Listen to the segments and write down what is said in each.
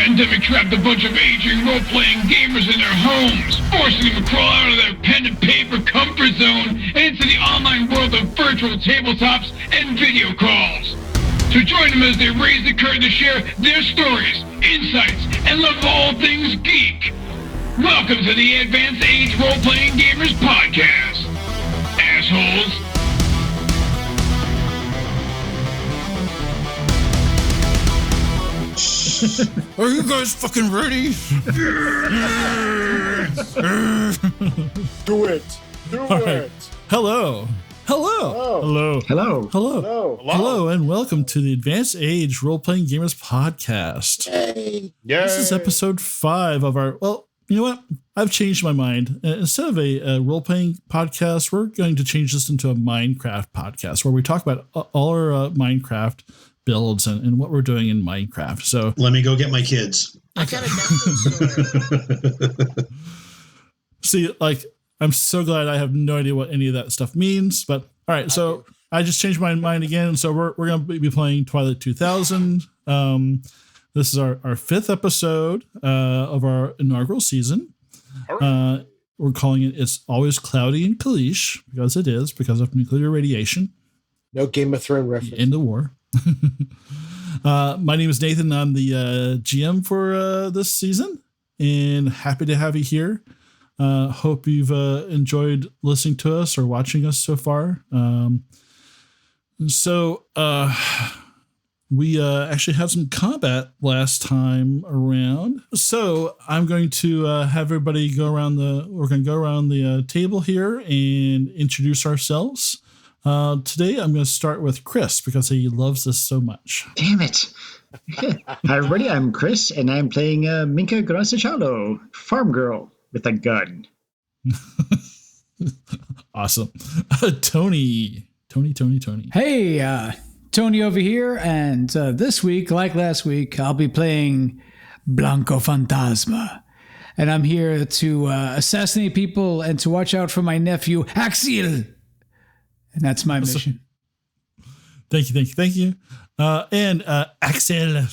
pandemic trapped a bunch of aging role-playing gamers in their homes, forcing them to crawl out of their pen and paper comfort zone and into the online world of virtual tabletops and video calls. So join them as they raise the curtain to share their stories, insights, and love of all things geek. Welcome to the Advanced Age Role-Playing Gamers Podcast, assholes. Are you guys fucking ready? Do it. Right. Hello. And welcome to the Advanced Age Role-Playing Gamers Podcast. Yay. This is episode 5 of our, well, you know what? I've changed my mind. Instead of a role-playing podcast, we're going to change this into a Minecraft podcast where we talk about all our Minecraft builds and what we're doing in Minecraft. So let me go get my kids. I got a See, like, I'm so glad I have no idea what any of that stuff means. But all right, so I just changed my mind again. So we're going to be playing Twilight 2000. This is our 5th episode of our inaugural season. We're calling it "It's Always Cloudy in Kalisz" because it is, because of nuclear radiation. No Game of Thrones reference. In the war. My name is Nathan. I'm the GM for this season, and happy to have you here. Hope you've enjoyed listening to us or watching us so far. We actually had some combat last time around, so I'm going to have everybody go around the table here and introduce ourselves. Today I'm going to start with Chris because he loves this so much. Damn it. Hi everybody, I'm Chris and I'm playing Minka Grasachalo, farm girl with a gun. Awesome. Tony. Hey, Tony over here, and this week, like last week, I'll be playing Blanco Fantasma. And I'm here to assassinate people and to watch out for my nephew, Axel. And that's my mission. Thank you. And Axel, why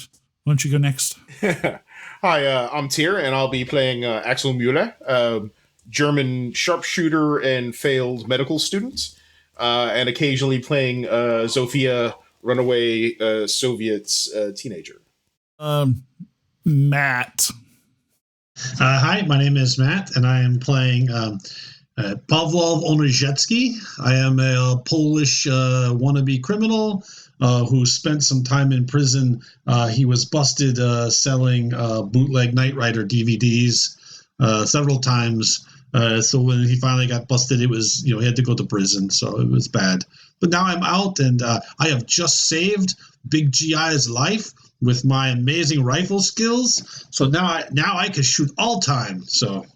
don't you go next? Hi, I'm Tyr, and I'll be playing Axel Müller, German sharpshooter and failed medical student, and occasionally playing Zofia, runaway Soviet teenager. Matt. Hi, my name is Matt, and I am playing Pawlov Onojecki. I am a Polish wannabe criminal who spent some time in prison. He was busted selling bootleg Knight Rider DVDs several times. So when he finally got busted, it was, he had to go to prison. So it was bad. But now I'm out, and I have just saved Big GI's life with my amazing rifle skills. So now I can shoot all time. So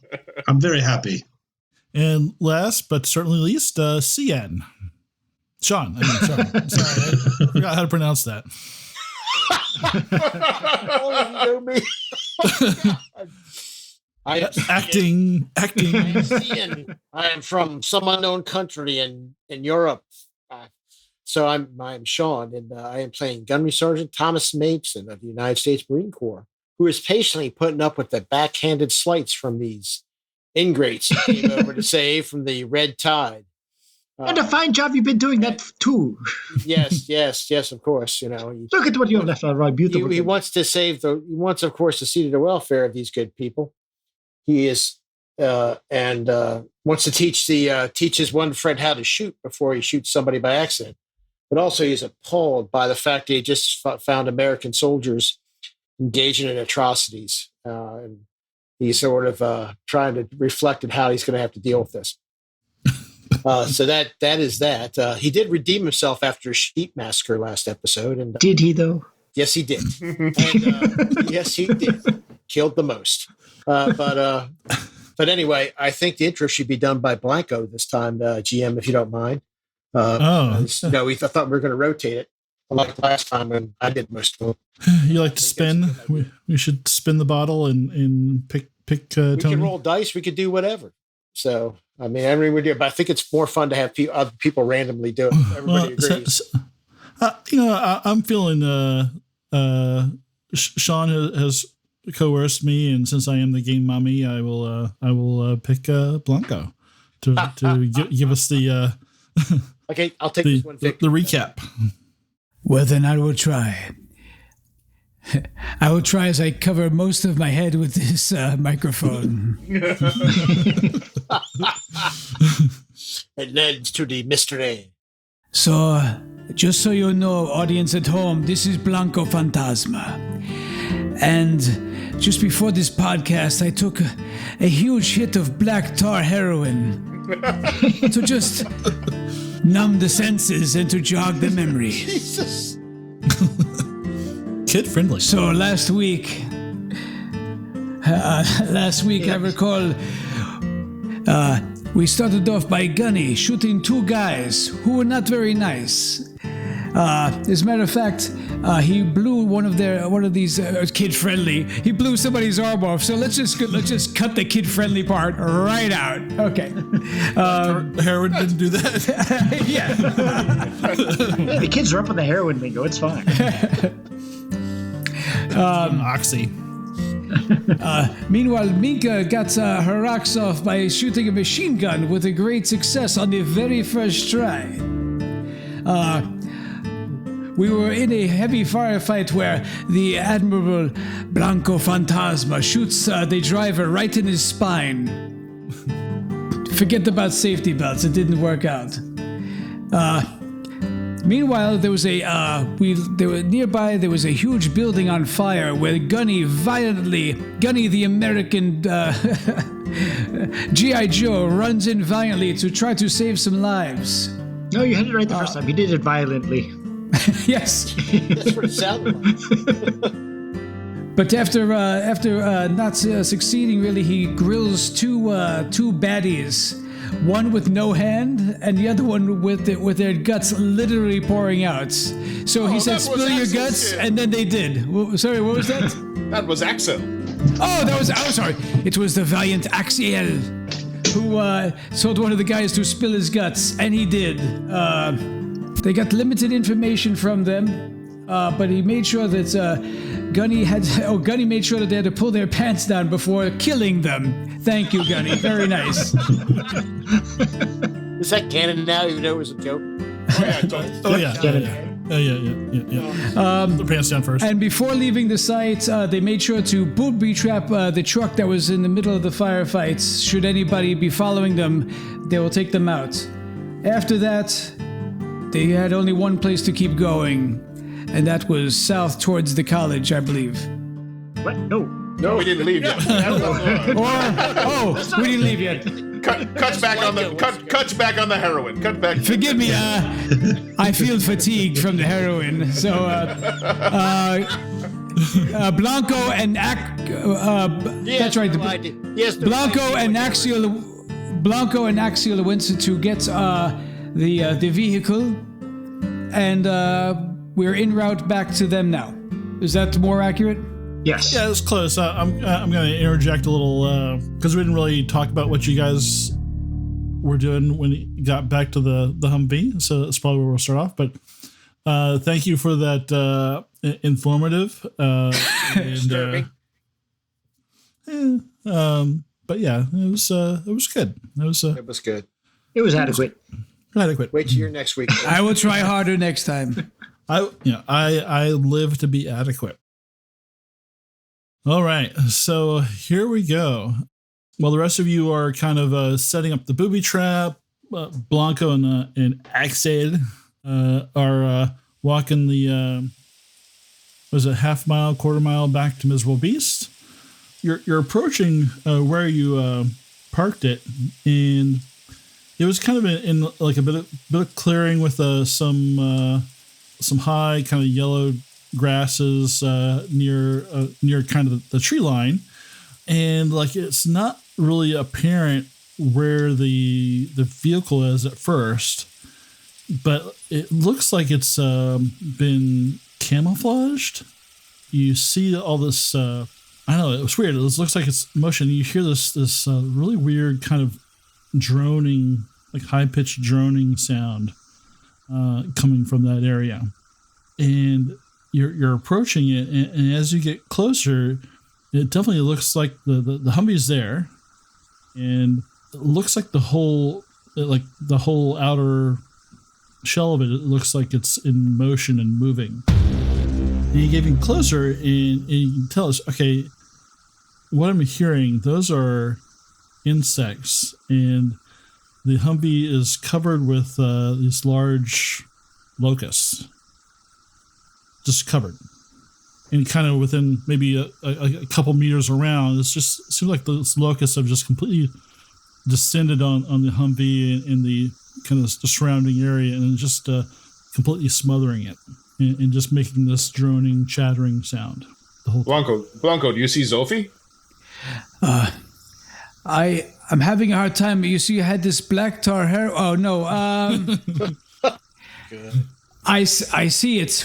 I'm very happy. And last but certainly least, CN. Sean. Sorry, I forgot how to pronounce that. Acting. I am Ian. I am from some unknown country in Europe. So I'm Sean, and I am playing Gunnery Sergeant Thomas Mason of the United States Marine Corps, who is patiently putting up with the backhanded slights from these ingrates he came over to save from the Red Tide. What a fine job you've been doing that too. Yes, of course. Look at what you have left out, right? Beautiful. He wants to of course, to see to the welfare of these good people. He is, and wants to teach his one friend how to shoot before he shoots somebody by accident. But also he's appalled by the fact that he just found American soldiers engaging in atrocities. And he's sort of trying to reflect on how he's going to have to deal with this. So that is that. He did redeem himself after a sheep massacre last episode. And did he, though? Yes, he did. And, yes, he did. Killed the most. But anyway, I think the intro should be done by Blanco this time, GM, if you don't mind. I thought we were going to rotate it. Like last time when I did most of them. You like to spin? We should spin the bottle and pick Tony. We can roll dice. We could do whatever. So, I mean, everyone would do it, but I think it's more fun to have other people randomly do it. Everybody agrees. I'm feeling Sean has coerced me, and since I am the game mommy, I will pick Blanco to give us the Okay, I'll take this one, Vic. the recap. Well, then I will try. I will try as I cover most of my head with this microphone. It leads to the mystery. So, just so you know, audience at home, this is Blanco Fantasma. And just before this podcast, I took a huge hit of black tar heroin to just numb the senses and to jog the memory. Jesus. Kid friendly. So last week I recall, we started off by Gunny shooting two guys who were not very nice. As a matter of fact, he blew one of these kid friendly. He blew somebody's arm off. So let's just cut the kid friendly part right out. Okay. Heroin didn't do that. Yeah. The kids are up on the heroin lingo. It's fine. Oxy. Meanwhile, Minka got her rocks off by shooting a machine gun with a great success on the very first try. We were in a heavy firefight where the admirable Blanco Fantasma shoots the driver right in his spine. Forget about safety belts; it didn't work out. Meanwhile, there was nearby there was a huge building on fire where Gunny the American G.I. Joe runs in violently to try to save some lives. No, you had it right the first time. You did it violently. Yes. That's what it sounded like. But after not succeeding, really, he grills two baddies, one with no hand and the other one with their guts literally pouring out. So he said, "Spill your guts," and then they did. Sorry, what was that? That was Axel. Sorry. It was the valiant Axiel who told one of the guys to spill his guts, and he did. They got limited information from them, but he made sure that Gunny made sure that they had to pull their pants down before killing them. Thank you, Gunny. Very nice. Is that canon now, even though it was a joke? Yeah. The pants down first. And before leaving the site, they made sure to booby trap the truck that was in the middle of the firefights. Should anybody be following them, they will take them out. After that, they had only one place to keep going, and that was south towards the college, I believe. What? No. No, we didn't leave yet. We didn't leave yet. Cuts back on the heroin. Cut back. Forgive me, I feel fatigued from the heroin. So, Blanco and that's right. Blanco and Axiel went to get the vehicle, and we're en route back to them now. Is that more accurate? Yes. Yeah, it's close. I'm going to interject a little because we didn't really talk about what you guys were doing when you got back to the Humvee, so that's probably where we'll start off. But thank you for that informative. But yeah, it was good. It was good. It was adequate. Adequate. Wait till your next week. I will try harder next time. I live to be adequate. All right, so here we go. While the rest of you are kind of setting up the booby trap, Blanco and Axel are walking the half mile, quarter mile back to Miserable Beast. You're approaching where you parked it, and it was kind of in like a bit of clearing with some high kind of yellow grasses near kind of the tree line, and like it's not really apparent where the vehicle is at first, but it looks like it's been camouflaged. You see all this I don't know, it was weird. It looks like it's motion. You hear this really weird kind of droning, like high-pitched droning sound coming from that area, and you're approaching it, and as you get closer, It definitely looks like the Humvee's there, and it looks like the whole outer shell of it. It looks like it's in motion and moving. And you get even closer, and you can tell us, okay, what I'm hearing, those are insects, and the Humvee is covered with these large locusts, just covered. And kind of within maybe a couple meters around, it seems like those locusts have just completely descended on the Humvee and the kind of the surrounding area, and just completely smothering it and just making this droning, chattering sound. The whole Blanco, do you see Zofie? I'm having a hard time. You see, you had this black tar hair. Oh no. I see it.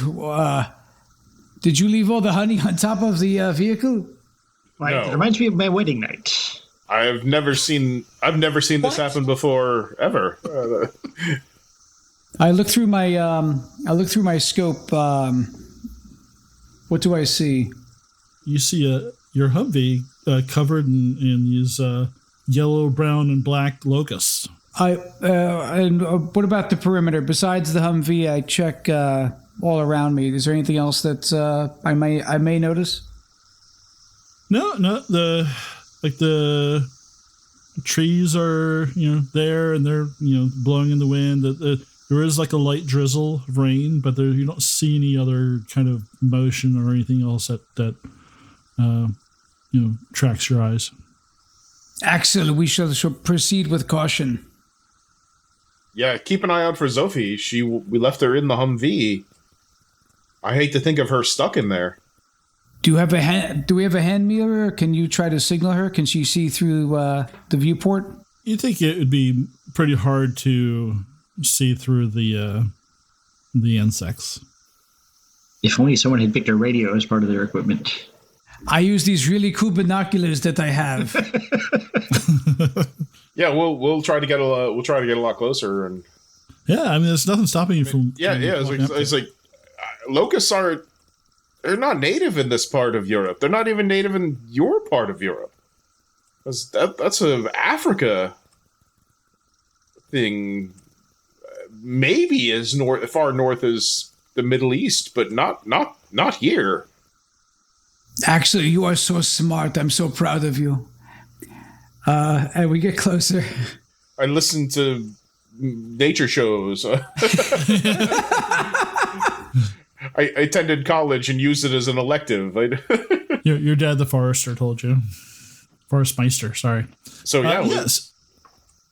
Did you leave all the honey on top of the vehicle? Right. No. It reminds me of my wedding night. I've never seen this happen before, ever. I look through my scope. What do I see? You see your Humvee covered in these yellow, brown, and black locusts. And what about the perimeter? Besides the Humvee, I check all around me. Is there anything else that I may notice? No. The trees are there, and they're blowing in the wind. There is like a light drizzle of rain, but you don't see any other kind of motion or anything else that tracks your eyes. Axel, we shall proceed with caution. Yeah, keep an eye out for Zofie. We left her in the Humvee. I hate to think of her stuck in there. Do we have a hand mirror? Can you try to signal her? Can she see through the viewport? You think it would be pretty hard to see through the insects. If only someone had picked a radio as part of their equipment. I use these really cool binoculars that I have. Yeah, we'll try to get a lot closer, and yeah, I mean, there's nothing stopping you from. Yeah. It's like locusts they're not native in this part of Europe. They're not even native in your part of Europe. That's a Africa thing. Maybe as far north as the Middle East, but not here. Actually, you are so smart. I'm so proud of you. And we get closer. I listen to nature shows. I attended college and used it as an elective. Your dad, the forester, told you. Forestmeister, sorry. So yeah, yes.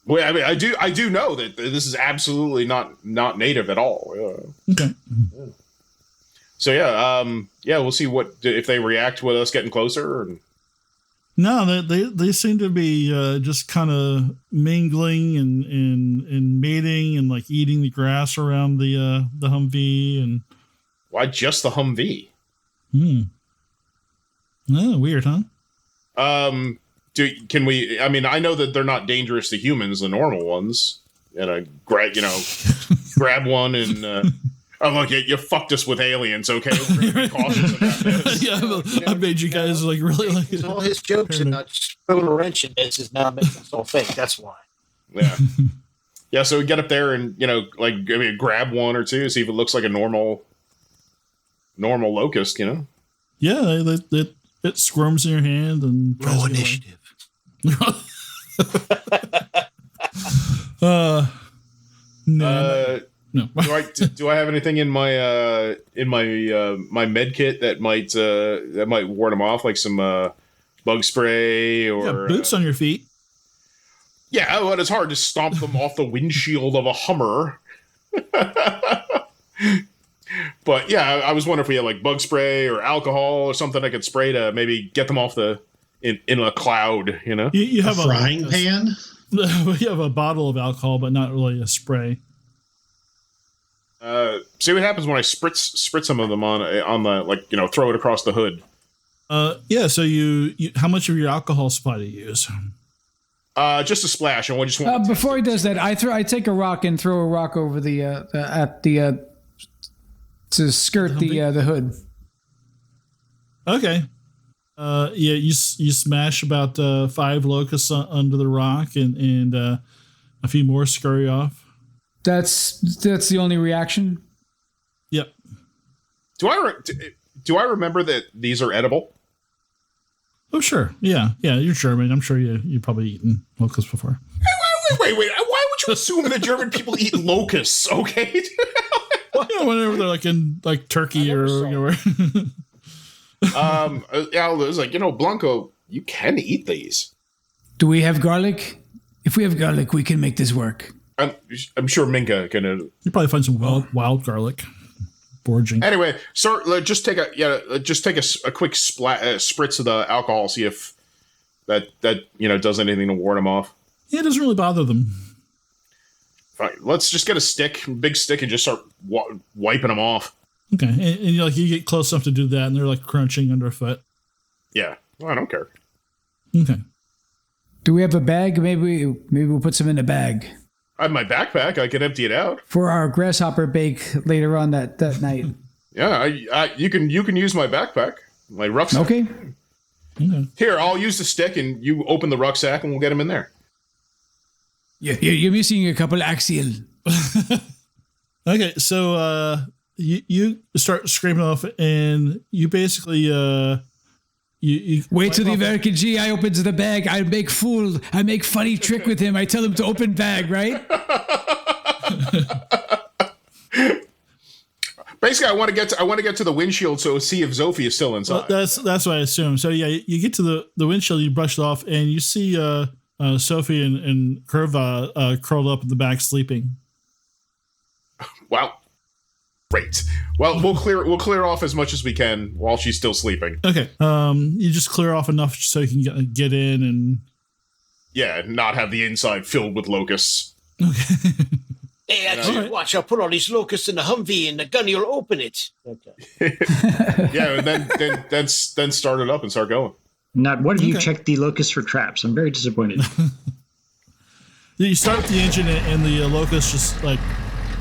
Well, I mean, I do know that this is absolutely not native at all. Okay. So yeah, we'll see if they react with us getting closer. No, they seem to be just kind of mingling and mating and like eating the grass around the Humvee. And why just the Humvee? Oh, weird, huh? Can we? I mean, I know that they're not dangerous to humans, the normal ones. And grab one and. Oh, look, you fucked us with aliens, okay? We're going to be cautious about this. Yeah, I made you guys like really like all his jokes about throwing a wrench in this is now making us all fake. That's why. Yeah. Yeah, so we get up there and, maybe grab one or two, see if it looks like a normal locust, Yeah, it squirms in your hand and roll initiative. No. No. Do I have anything in my my med kit that might ward them off, like some bug spray or boots on your feet? Yeah, well, it's hard to stomp them off the windshield of a Hummer. But yeah, I was wondering if we had like bug spray or alcohol or something I could spray to maybe get them off in a cloud. You have a frying pan. You have a bottle of alcohol, but not really a spray. See what happens when I spritz some of them on the throw it across the hood. Yeah. So you how much of your alcohol supply do you use? Just a splash. And just want before he does that, I take a rock and throw a rock over to skirt the hood. Okay. Yeah, you smash about 5 locusts under the rock, and a few more scurry off. That's the only reaction. Yep. Do I remember that these are edible? Oh, sure. Yeah. You're German. I'm sure you've probably eaten locusts before. Wait. Why would you assume that German people eat locusts? Okay. Whenever they're like in like Turkey or Al was like, Blanco, you can eat these. Do we have garlic? If we have garlic, we can make this work. I'm sure Minka can. You probably find some wild garlic. Foraging. Anyway, sir, just take a quick spritz of the alcohol. See if that does anything to ward them off. Yeah, it doesn't really bother them. Fine. Let's just get a big stick, and just start wiping them off. Okay, and you get close enough to do that, and they're like crunching underfoot. Yeah, well, I don't care. Okay. Do we have a bag? Maybe we'll put some in a bag. I have my backpack. I could empty it out For our grasshopper bake later on that night. Yeah, you can use my backpack, my rucksack. Okay. Here, I'll use the stick, and you open the rucksack, and we'll get them in there. You're missing a couple axial. Okay, so you start scraping off, and you basically you wait till the American GI opens the bag. I make funny trick with him. I tell him to open bag, right? Basically, I want to get to the windshield so see if Sophie is still inside. Well, that's what I assume. So yeah, you get to the windshield, you brush it off, and you see Sophie and Curva curled up in the back sleeping. Wow. Great. Well, we'll clear off as much as we can while she's still sleeping. Okay. You just clear off enough so you can get in and not have the inside filled with locusts. Okay. Hey, actually, watch! I'll put all these locusts in the Humvee, and the gun will open it. Okay. Yeah, and then start it up and start going. Not one of you checked the locusts for traps. I'm very disappointed. You start the engine, and the locusts just like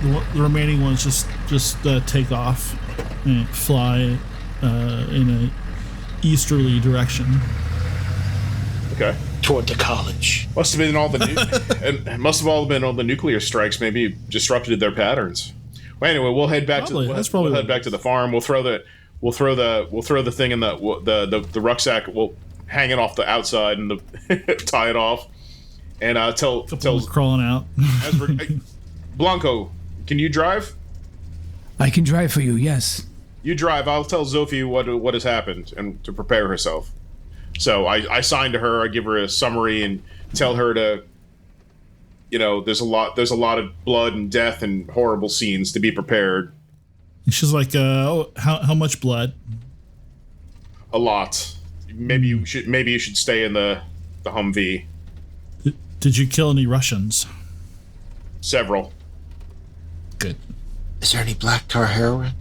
the remaining ones just take off and fly in a easterly direction. Okay. Toward the college. Must have been all the nuclear strikes. Maybe disrupted their patterns. Well, anyway, we'll head back probably. We'll head back to the farm. We'll throw the thing in the rucksack. We'll hang it off the outside and tie it off. And tell crawling out. Blanco, can you drive? I can drive for you. Yes. You drive. I'll tell Sophie what has happened and to prepare herself. So I sign to her. I give her a summary and tell her to, there's a lot of blood and death and horrible scenes to be prepared. And she's like, how much blood? A lot. Maybe you should stay in the Humvee. Did you kill any Russians? Several. Good. Is there any black tar heroin?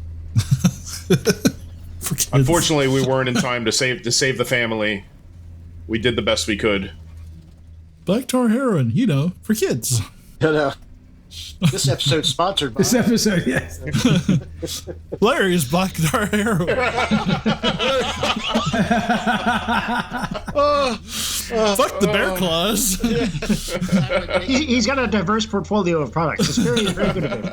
Unfortunately, we weren't in time to save the family. We did the best we could. Black tar heroin, for kids. No. This episode's sponsored by. This episode, yes. Larry's black tar heroin. Fuck the bear claws. He's got a diverse portfolio of products. It's very, very good of him.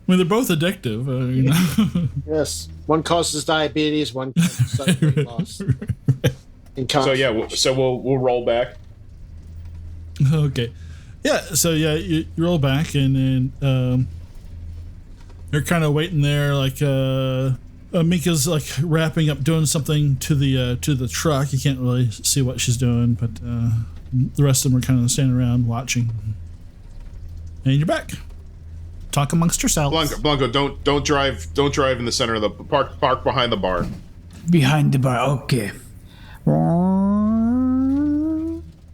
I mean, they're both addictive. Yes. One causes diabetes, one causes weight loss. So we'll roll back. Okay. Yeah, so you roll back, and then you're kind of waiting there, like Mika's like wrapping up, doing something to the truck. You can't really see what she's doing, but the rest of them are kind of standing around watching. And you're back. Talk amongst yourselves. Blanco, don't drive in the center of the park behind the bar. Behind the bar, okay.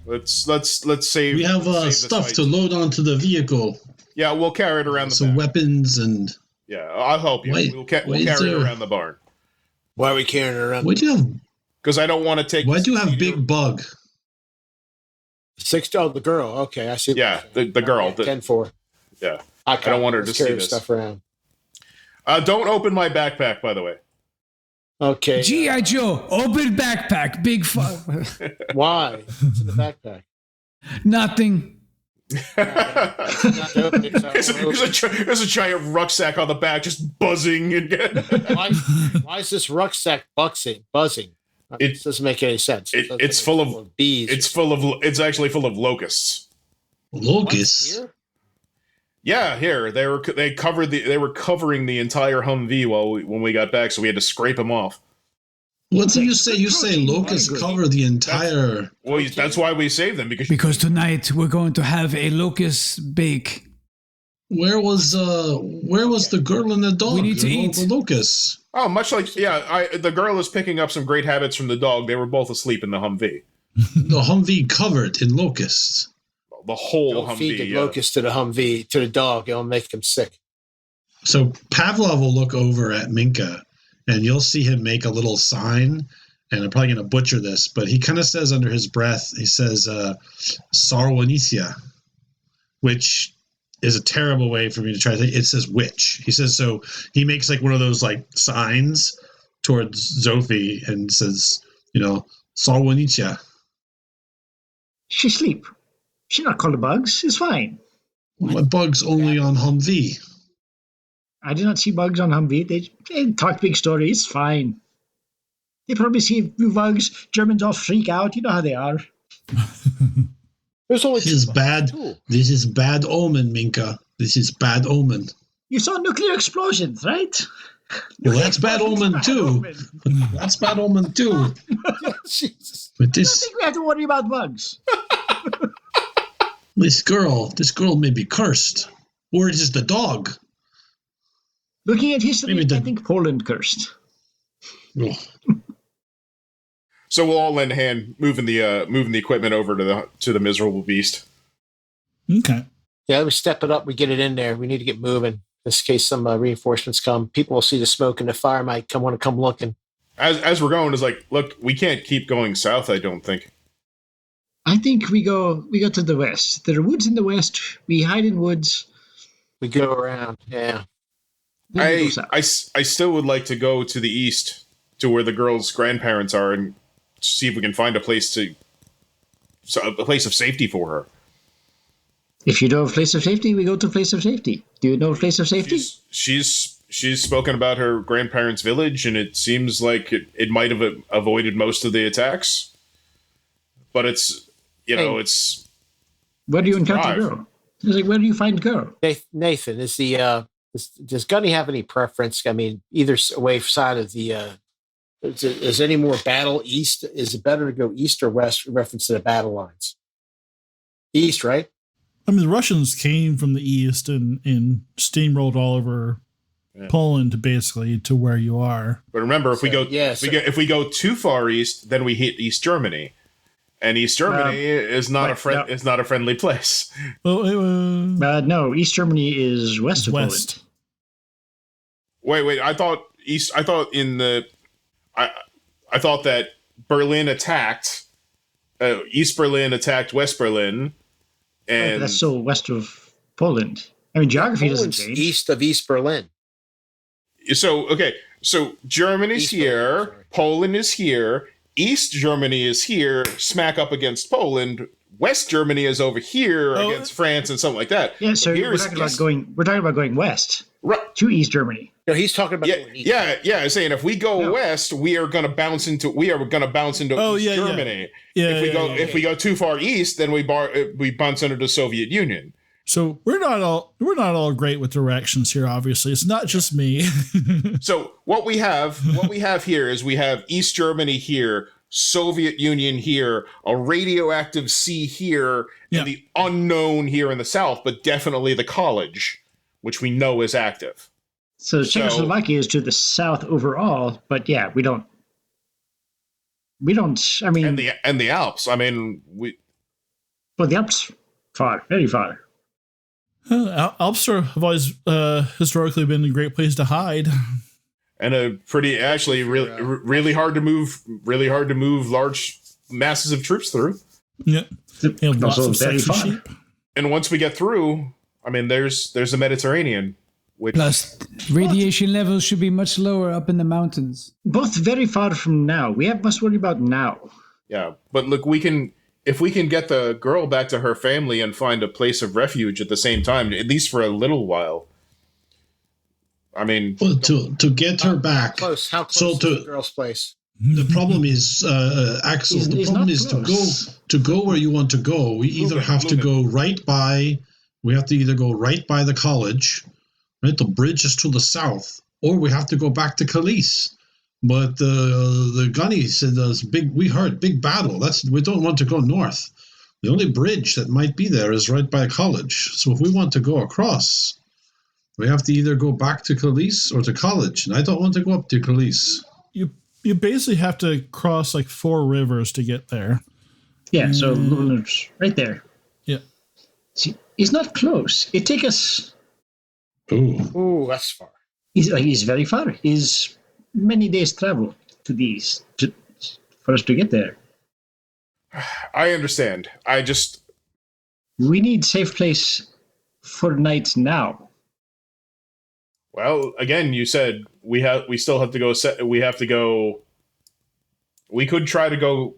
Let's save. We have stuff to load onto the vehicle. Yeah, we'll carry it around the some back. weapons and. Yeah, I'll help you. We'll carry it around the barn. Why are we carrying it around? Why do you have? Because I don't want to take. Why do you have Big Bug? The girl. Okay, I see. Yeah, the girl. 10-4. Yeah, I don't want her to see this stuff around. Don't open my backpack, by the way. Okay. G.I. Joe, open backpack, big fun. Why? What's in the backpack? Nothing. There's a giant rucksack on the back, just buzzing. Why is this rucksack buzzing? It doesn't make any sense. It's full of bees. It's actually full of locusts. Locusts. Yeah, here they were covering the entire Humvee when we got back, so we had to scrape them off. What do you say? You say locusts cover the entire. Well, that's why we saved them because tonight we're going to have a locust bake. Where was the girl and the dog? We need to eat the locusts. Oh, much like the girl is picking up some great habits from the dog. They were both asleep in the Humvee. The Humvee covered in locusts. The whole Don't Humvee. Feed the locusts to the Humvee, to the dog. It'll make them sick. So Pavlov will look over at Minka, and you'll see him make a little sign. And I'm probably going to butcher this, but he kind of says under his breath, he says, Sarwanisia, which is a terrible way for me to try to think. It says witch. He says, so he makes like one of those like signs towards Zophie and says, Sarwanisia. She's asleep. She's not called the bugs. It's fine. My bugs only on Humvee. I did not see bugs on Humvee. They talk big stories. It's fine. They probably see a few bugs. Germans all freak out. You know how they are. There's only This is bad. This is bad omen, Minka. This is bad omen. You saw nuclear explosions, right? Well, that's bad omen too. That's bad omen too. Jesus. But I don't think we have to worry about bugs. This girl may be cursed. Or is the dog? Looking at history, Maybe I think Poland cursed. Oh. So we'll all lend a hand moving the equipment over to the miserable beast. Okay. Yeah, we step it up. We get it in there. We need to get moving. In case some reinforcements come. People will see the smoke and the fire might want to come looking. As we're going, it's like, look, we can't keep going south, I don't think. I think we go to the west. There are woods in the west. We hide in woods. We go around, yeah. I still would like to go to the east to where the girl's grandparents are and see if we can find a place of safety for her. If you know a place of safety, we go to a place of safety. Do you know a place of safety? She's spoken about her grandparents' village, and it seems like it might have avoided most of the attacks. But it's it's. Where do you encounter the girl? It's like, where do you find the girl? Nathan, does Gunny have any preference? I mean, either away side of the. Is any more battle east? Is it better to go east or west in reference to the battle lines? East, right? I mean, the Russians came from the east and steamrolled all over Poland, basically, to where you are. But remember, if we go too far east, then we hit East Germany, and East Germany is not a friendly place. Well, no, East Germany is west of Poland. Wait! I thought that Berlin attacked. East Berlin attacked West Berlin. And that's still west of Poland. I mean, geography doesn't change. East of East Berlin. So Germany's here, Poland is here, East Germany is here, smack up against Poland. West Germany is over here against France and something like that. Yeah, so we're talking about going west, right, to East Germany. No, he's talking about going east. Yeah. Saying if we go west, we are going to bounce into East Germany. If we go too far east, then we bounce into the Soviet Union. So we're not all great with directions here. Obviously, it's not just me. So what we have here is we have East Germany here, Soviet Union here, a radioactive sea here, and the unknown here in the south, but definitely the college, which we know is active. So Czechoslovakia is to the south overall, but yeah, we don't. I mean, and the Alps. I mean, the Alps far, very far. Alps have always historically been a great place to hide, and a pretty really hard to move large masses of troops through. Yeah, lots of sexy sheep. And once we get through, I mean, there's the Mediterranean. which Plus, radiation levels should be much lower up in the mountains. Both very far from now. We must worry about now. yeah. But look, if we can get the girl back to her family and find a place of refuge at the same time, at least for a little while. I mean, Well, to get her back. How close is the girl's place? The problem is, Axel. The It's problem not is close. to go where you want to go. We either have to go right by. We have to either go right by the college, right? The bridge is to the south, or we have to go back to Kalisz. But the gunny said there's we heard big battle. We don't want to go north. The only bridge that might be there is right by a college. So if we want to go across, we have to either go back to Kalisz or to college. And I don't want to go up to Kalisz. You basically have to cross like 4 rivers to get there. Yeah, so Lulner's right there. Yeah. See, it's not close. It take us. Ooh. That's far. He's very far. He's many days travel for us to get there. I understand. We need safe place for night now. Well, again, you said we still have to go. We have to go. We could try to go.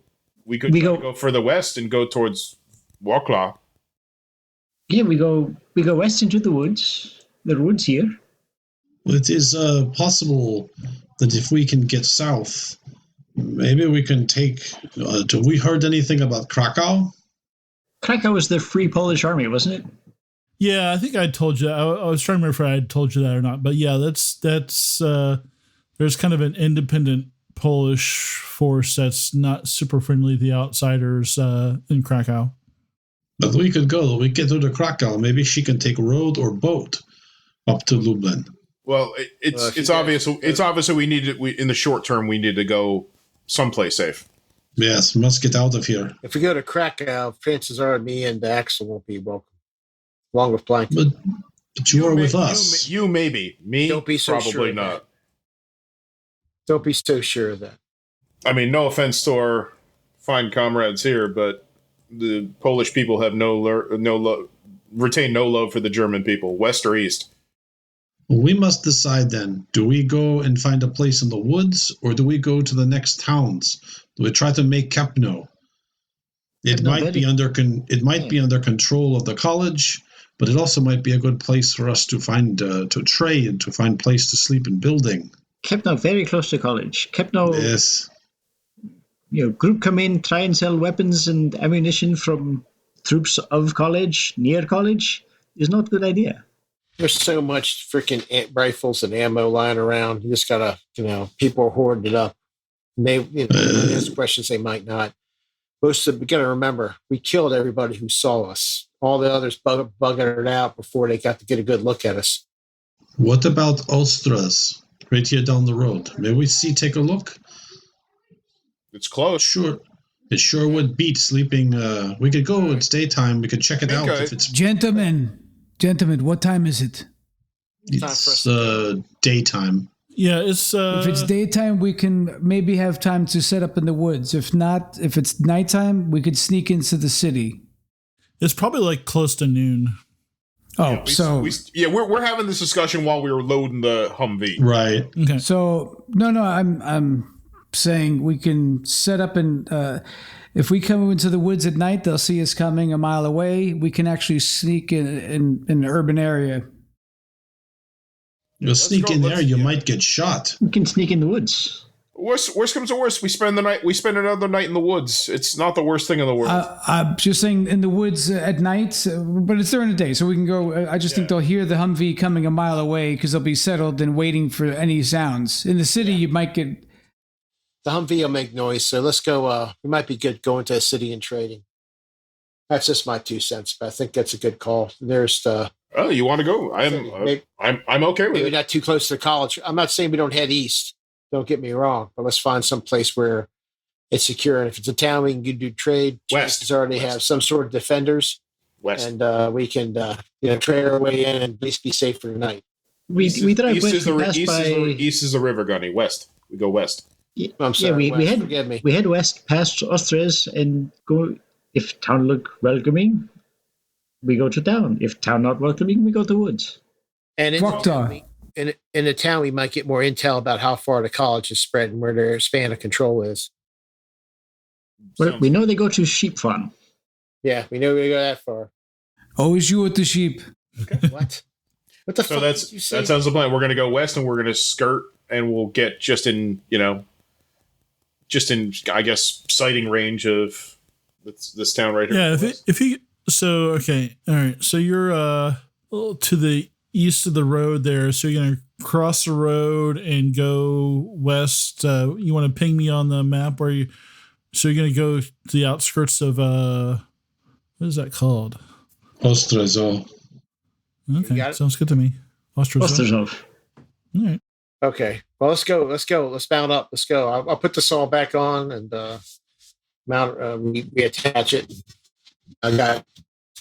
We could go further west and go towards Warklaw. Yeah, we go west into the woods. The woods here. It is possible that if we can get south, maybe we can take. Have we heard anything about Krakow? Krakow was the Free Polish Army, wasn't it? Yeah, I think I told you. I was trying to remember if I had told you that or not. But yeah, that's there's kind of an independent Polish force that's not super friendly to the outsiders in Krakow. But we could go. We get to Krakow. Maybe she can take road or boat up to Lublin. Well, it's obvious. It's obvious that in the short term we need to go someplace safe. Yes, we must get out of here. If we go to Krakow, chances are me and Axel won't be welcome, along with Plankton. But you are with us. You maybe. Me, Don't be so probably sure of not. that. Don't be so sure of that. I mean, no offense to our fine comrades here, but the Polish people have retain no love for the German people, west or east. We must decide then. Do we go and find a place in the woods, or do we go to the next towns? Do we try to make Kepno? It might be under control of the college, but it also might be a good place for us to find to trade and to find place to sleep in building. Kepno very close to college. Kepno, Yes. Group come in, try and sell weapons and ammunition from troops of college, near college, is not a good idea. There's so much freaking rifles and ammo lying around. You just gotta, people are hoarding it up. And there's questions they might not. We gotta remember, we killed everybody who saw us. All the others bugging it out before they got to get a good look at us. What about Ostras? Right here down the road. May we take a look? It's close. Sure. It sure would beat sleeping. We could go. It's daytime. We could check it out. If it's Gentlemen, what time is it? It's daytime. Yeah, it's if it's daytime, we can maybe have time to set up in the woods. If not, if it's nighttime, we could sneak into the city. It's probably like close to noon. Oh, we're having this discussion while we were loading the Humvee. Right. Okay. So no, I'm saying we can set up and if we come into the woods at night, they'll see us coming a mile away. We can actually sneak in an urban area. You'll sneak in there, you might get shot. We can sneak in the woods. Worst comes to worst, we spend another night in the woods. It's not the worst thing in the world. I'm just saying in the woods at night, but it's during the day, so we can go. I just think they'll hear the Humvee coming a mile away because they'll be settled and waiting for any sounds. In the city, you might get... The Humvee will make noise, so let's go. We might be good going to a city and trading. That's just my 2 cents, but I think that's a good call. There's the... Oh, you want to go? I'm okay with maybe it. not too close to the college. I'm not saying we don't head east. Don't get me wrong, but let's find some place where it's secure. And if it's a town, we can do trade. West. Chances are they have some sort of defenders. West. And we can trade our way in and at least be safe for the night. We drive east west. East is the river, Gunny. West. We go west. I'm sorry, we head. Forgive me. We head west past Ostras and go. If town look welcoming, we go to town. If town not welcoming, we go to woods. And in Proctor. the town, we might get more intel about how far the college is spread and where their span of control is. Well, we know they go to sheep farm. Yeah, we know we go that far. Always you with the sheep. What? What the So fuck did you say? that sounds the plan. We're going to go west, and we're going to skirt, and we'll get just in I guess sighting range of this town right here. Yeah, if you so okay, all right. So you're to the east of the road there. So you're gonna cross the road and go west. You want to ping me on the map where you? So you're gonna go to the outskirts of what is that called? Ostrezo. Okay, got it? sounds good to me. Osterzov. All right. Okay. Well, let's go. Let's mount up. Let's go. I'll put the saw back on and mount. Reattach it. I got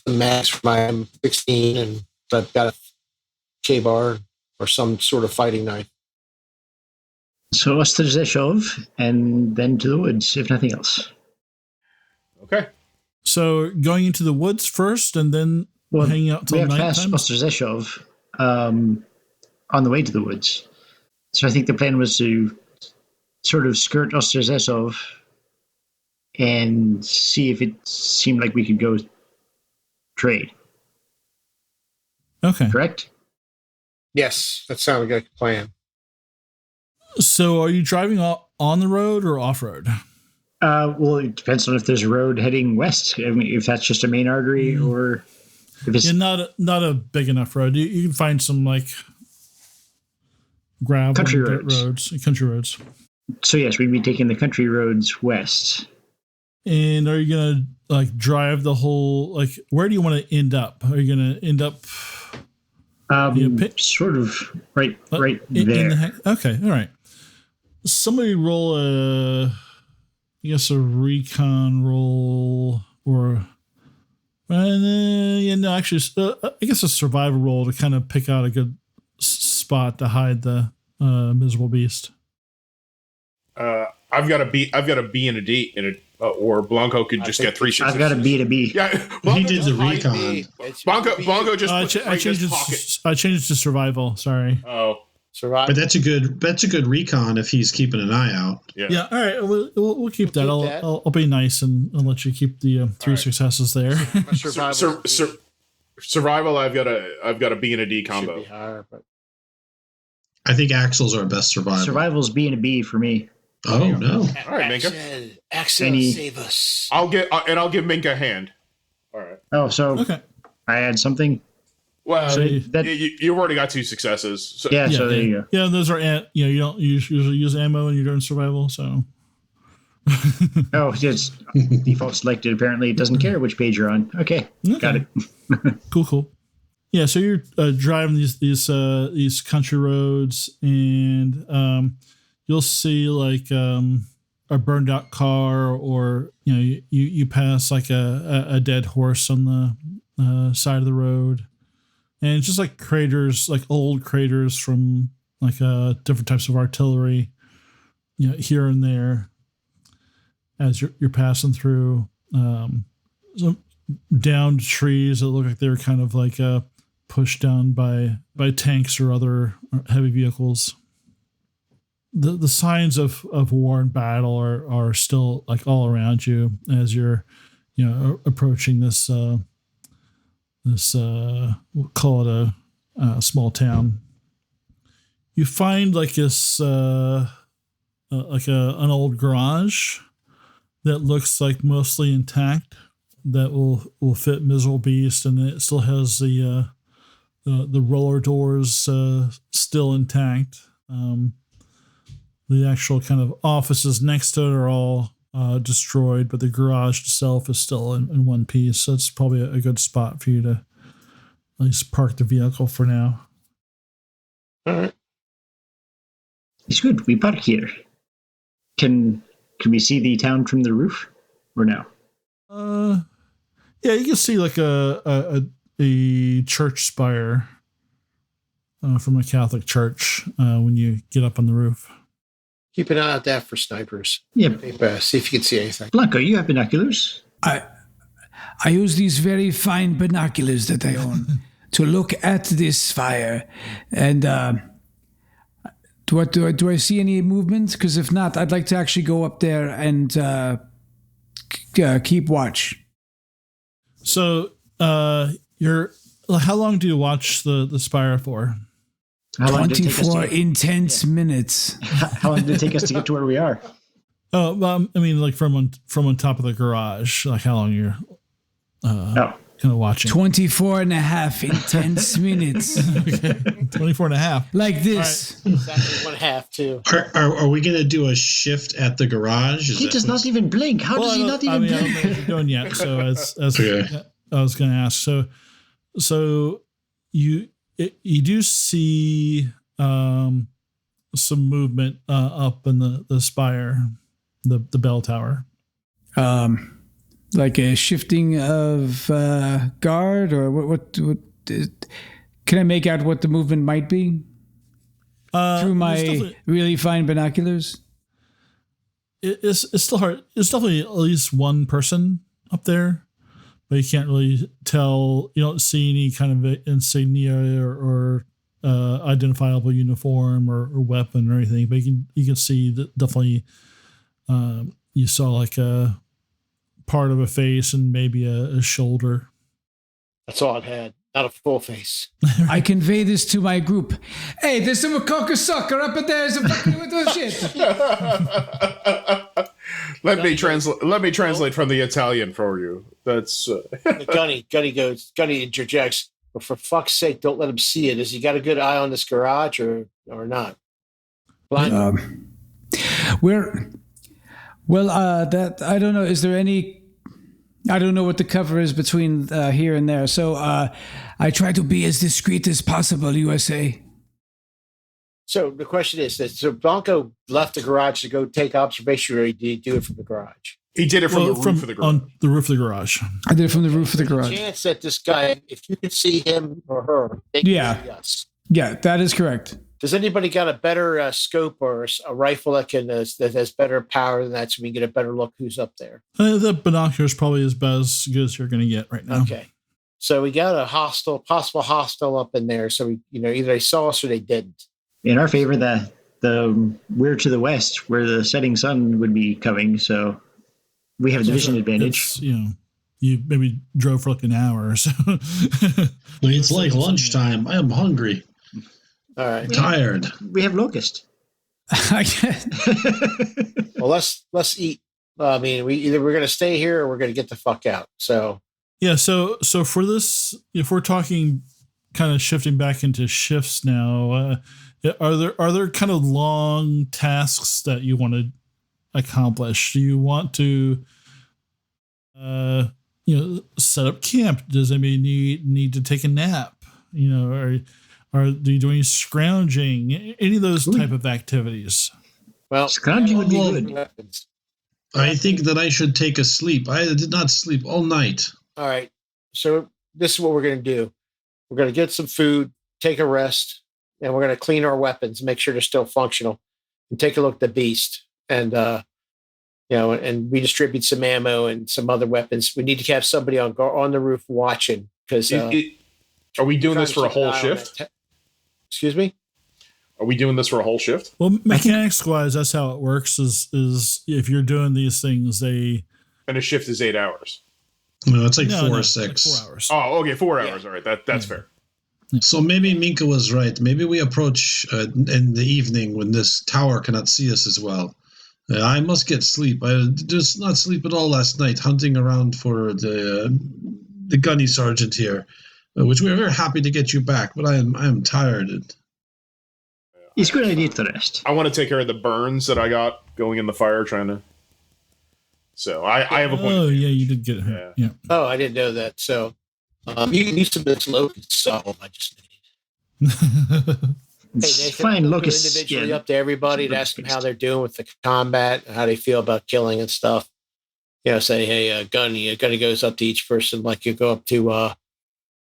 the mags for my M16, and I've got a K-bar or some sort of fighting knife. So Osterzeshov, and then to the woods, if nothing else. Okay. So going into the woods first, and then hanging out we till have night past time. Osterzeshov on the way to the woods. So I think the plan was to sort of skirt Osterzeshov and see if it seemed like we could go trade. Okay. Correct? Yes, that sounded like a plan. So are you driving on the road or off road? Well, it depends on if there's a road heading west. I mean, if that's just a main artery or if it's not a big enough road. You can find some like gravel Country dirt roads. country roads. So yes, we'd be taking the country roads west. And are you gonna like drive the whole like? Where do you want to end up? Are you gonna end up Sort of right there. Okay, all right. Somebody roll I guess a recon roll or actually I guess a survival roll to kind of pick out a good spot to hide the miserable beast. I've got a B and a D in it, or Blanco could just get 3 successes. I've got a B to B. Yeah, He did the recon. Blanco just I put it right in changed his it. pocket. I changed it to survival. Sorry. Oh, Survive. But that's a good recon if he's keeping an eye out. yeah. Yeah. All right. We'll keep that. keep that. I'll be nice and let you keep the 3 successes there. My survival Survival. I've got a B and a D should combo. be higher, but I think Axel's our best survivor. Survival's B and a B for me. Oh no! All right, Minka. Axel, save us. I'll give Minka a hand. All right. Oh, so Okay. I add something. Well, So you've already got 2 successes. So Yeah, so there you go. Yeah, those are you don't usually use ammo when you're doing survival, so Oh, just default selected. Apparently, it doesn't care which page you're on. Okay, got it. cool. Yeah, so you're driving these country roads, and you'll see like a burned out car, or you pass like a dead horse on the side of the road, and it's just like craters, like old craters from like different types of artillery, here and there as you're passing through. Some downed trees that look like they were kind of like pushed down by tanks or other heavy vehicles. The signs of war and battle are still like all around you as you're approaching this we'll call it a small town. You find like this like an old garage that looks like mostly intact, that will fit Miserable Beast, and it still has the roller doors still intact. The actual kind of offices next to it are all destroyed, but the garage itself is still in one piece. So it's probably a good spot for you to at least park the vehicle for now. All right. It's good. We park here. Can we see the town from the roof, or no? Yeah, you can see like a church spire from a Catholic church when you get up on the roof. Keep an eye out that for snipers. Yeah. See if you can see anything. Blanco, you have binoculars. I use these very fine binoculars that I own. to look at this fire. And do I see any movement? Because if not, I'd like to actually go up there and keep watch. So how long do you watch the spire for? How long did it take us to 24 get- intense minutes. How long did it take us to get to where we are? Oh, well, I mean, like from on top of the garage, like how long you're kind of watching? 24 and a half intense minutes. 24 and a half. Like this. Exactly 1/2 too. Are we going to do a shift at the garage? He does not even blink. How does he not even I don't blink? know what you're doing yet. So as Okay. I was going to ask. So you do see some movement up in the spire, the bell tower. Like a shifting of guard, or what can I make out what the movement might be through my really fine binoculars? It's still hard. It's definitely at least one person up there, but you can't really tell. You don't see any kind of insignia or identifiable uniform or weapon or anything. But you can see that definitely. You saw like a part of a face and maybe a shoulder. That's all it had. Not a full face. I convey this to my group. Hey, there's some cocksucker up there. Some fucking with the shit. Let me translate from the Italian for you. That's Gunny interjects, but for fuck's sake, don't let him see it. Has he got a good eye on this garage or not? Blind. That I don't know. Is there any? I don't know what the cover is between here and there. So I try to be as discreet as possible. USA. So the question is that so Blanco left the garage to go take observation, or did he do it from the garage? he did it from the roof of the garage. On the roof of the garage. I did it from the roof of the There's a garage. chance that this guy, if you could see him or her, they Yeah. can see us. Yeah, that is correct. Does anybody got a better scope or a rifle that has better power than that, so we can get a better look who's up there? The binoculars probably as good as you're going to get right now. Okay, so we got a possible hostile up in there. So we, either they saw us or they didn't. In our favor, we're to the west, where the setting sun would be coming, so we have the vision advantage. It's, you maybe drove for like an hour or so. It's like lunchtime. I am hungry. All right. Tired. We have locust. I guess. Well, let's eat. I mean, we're going to stay here or we're going to get the fuck out. So Yeah. So for this, if we're talking kind of shifting back into shifts now, are there kind of long tasks that you want to accomplish? Do you want to, set up camp? Does anybody need to take a nap? Or do you do any scrounging? Any of those type of activities? well, Scrounging would be good. weapons. I think that I should take a sleep. I did not sleep all night. All right. So this is what we're going to do. We're going to get some food, take a rest, and we're going to clean our weapons, make sure they're still functional, and take a look at the beast. And and redistribute some ammo and some other weapons. We need to have somebody on the roof watching because. Are we doing this for a whole shift? Excuse me? Are we doing this for a whole shift? Well, mechanics wise, that's how it works. Is if you're doing these things, And a shift is 8 hours. No, it's like no, 4 or like 6. 4 hours. Oh, okay, 4 hours. All right, that's fair. So maybe Minka was right. Maybe we approach in the evening when this tower cannot see us as well. I must get sleep. I did not sleep at all last night, hunting around for the gunny sergeant here, which we are very happy to get you back. But I am tired. It's a good idea to rest. I want to take care of the burns that I got going in the fire, trying to. So I have a point. Oh yeah, you did get hurt. Yeah. Oh, I didn't know that. So you can use some of this locust salt I just need. It's Nathan, fine, go locust. individually Yeah. up to everybody to ask them how they're doing with the combat, how they feel about killing and stuff. Say, hey, Gunny goes up to each person like you go up to. Let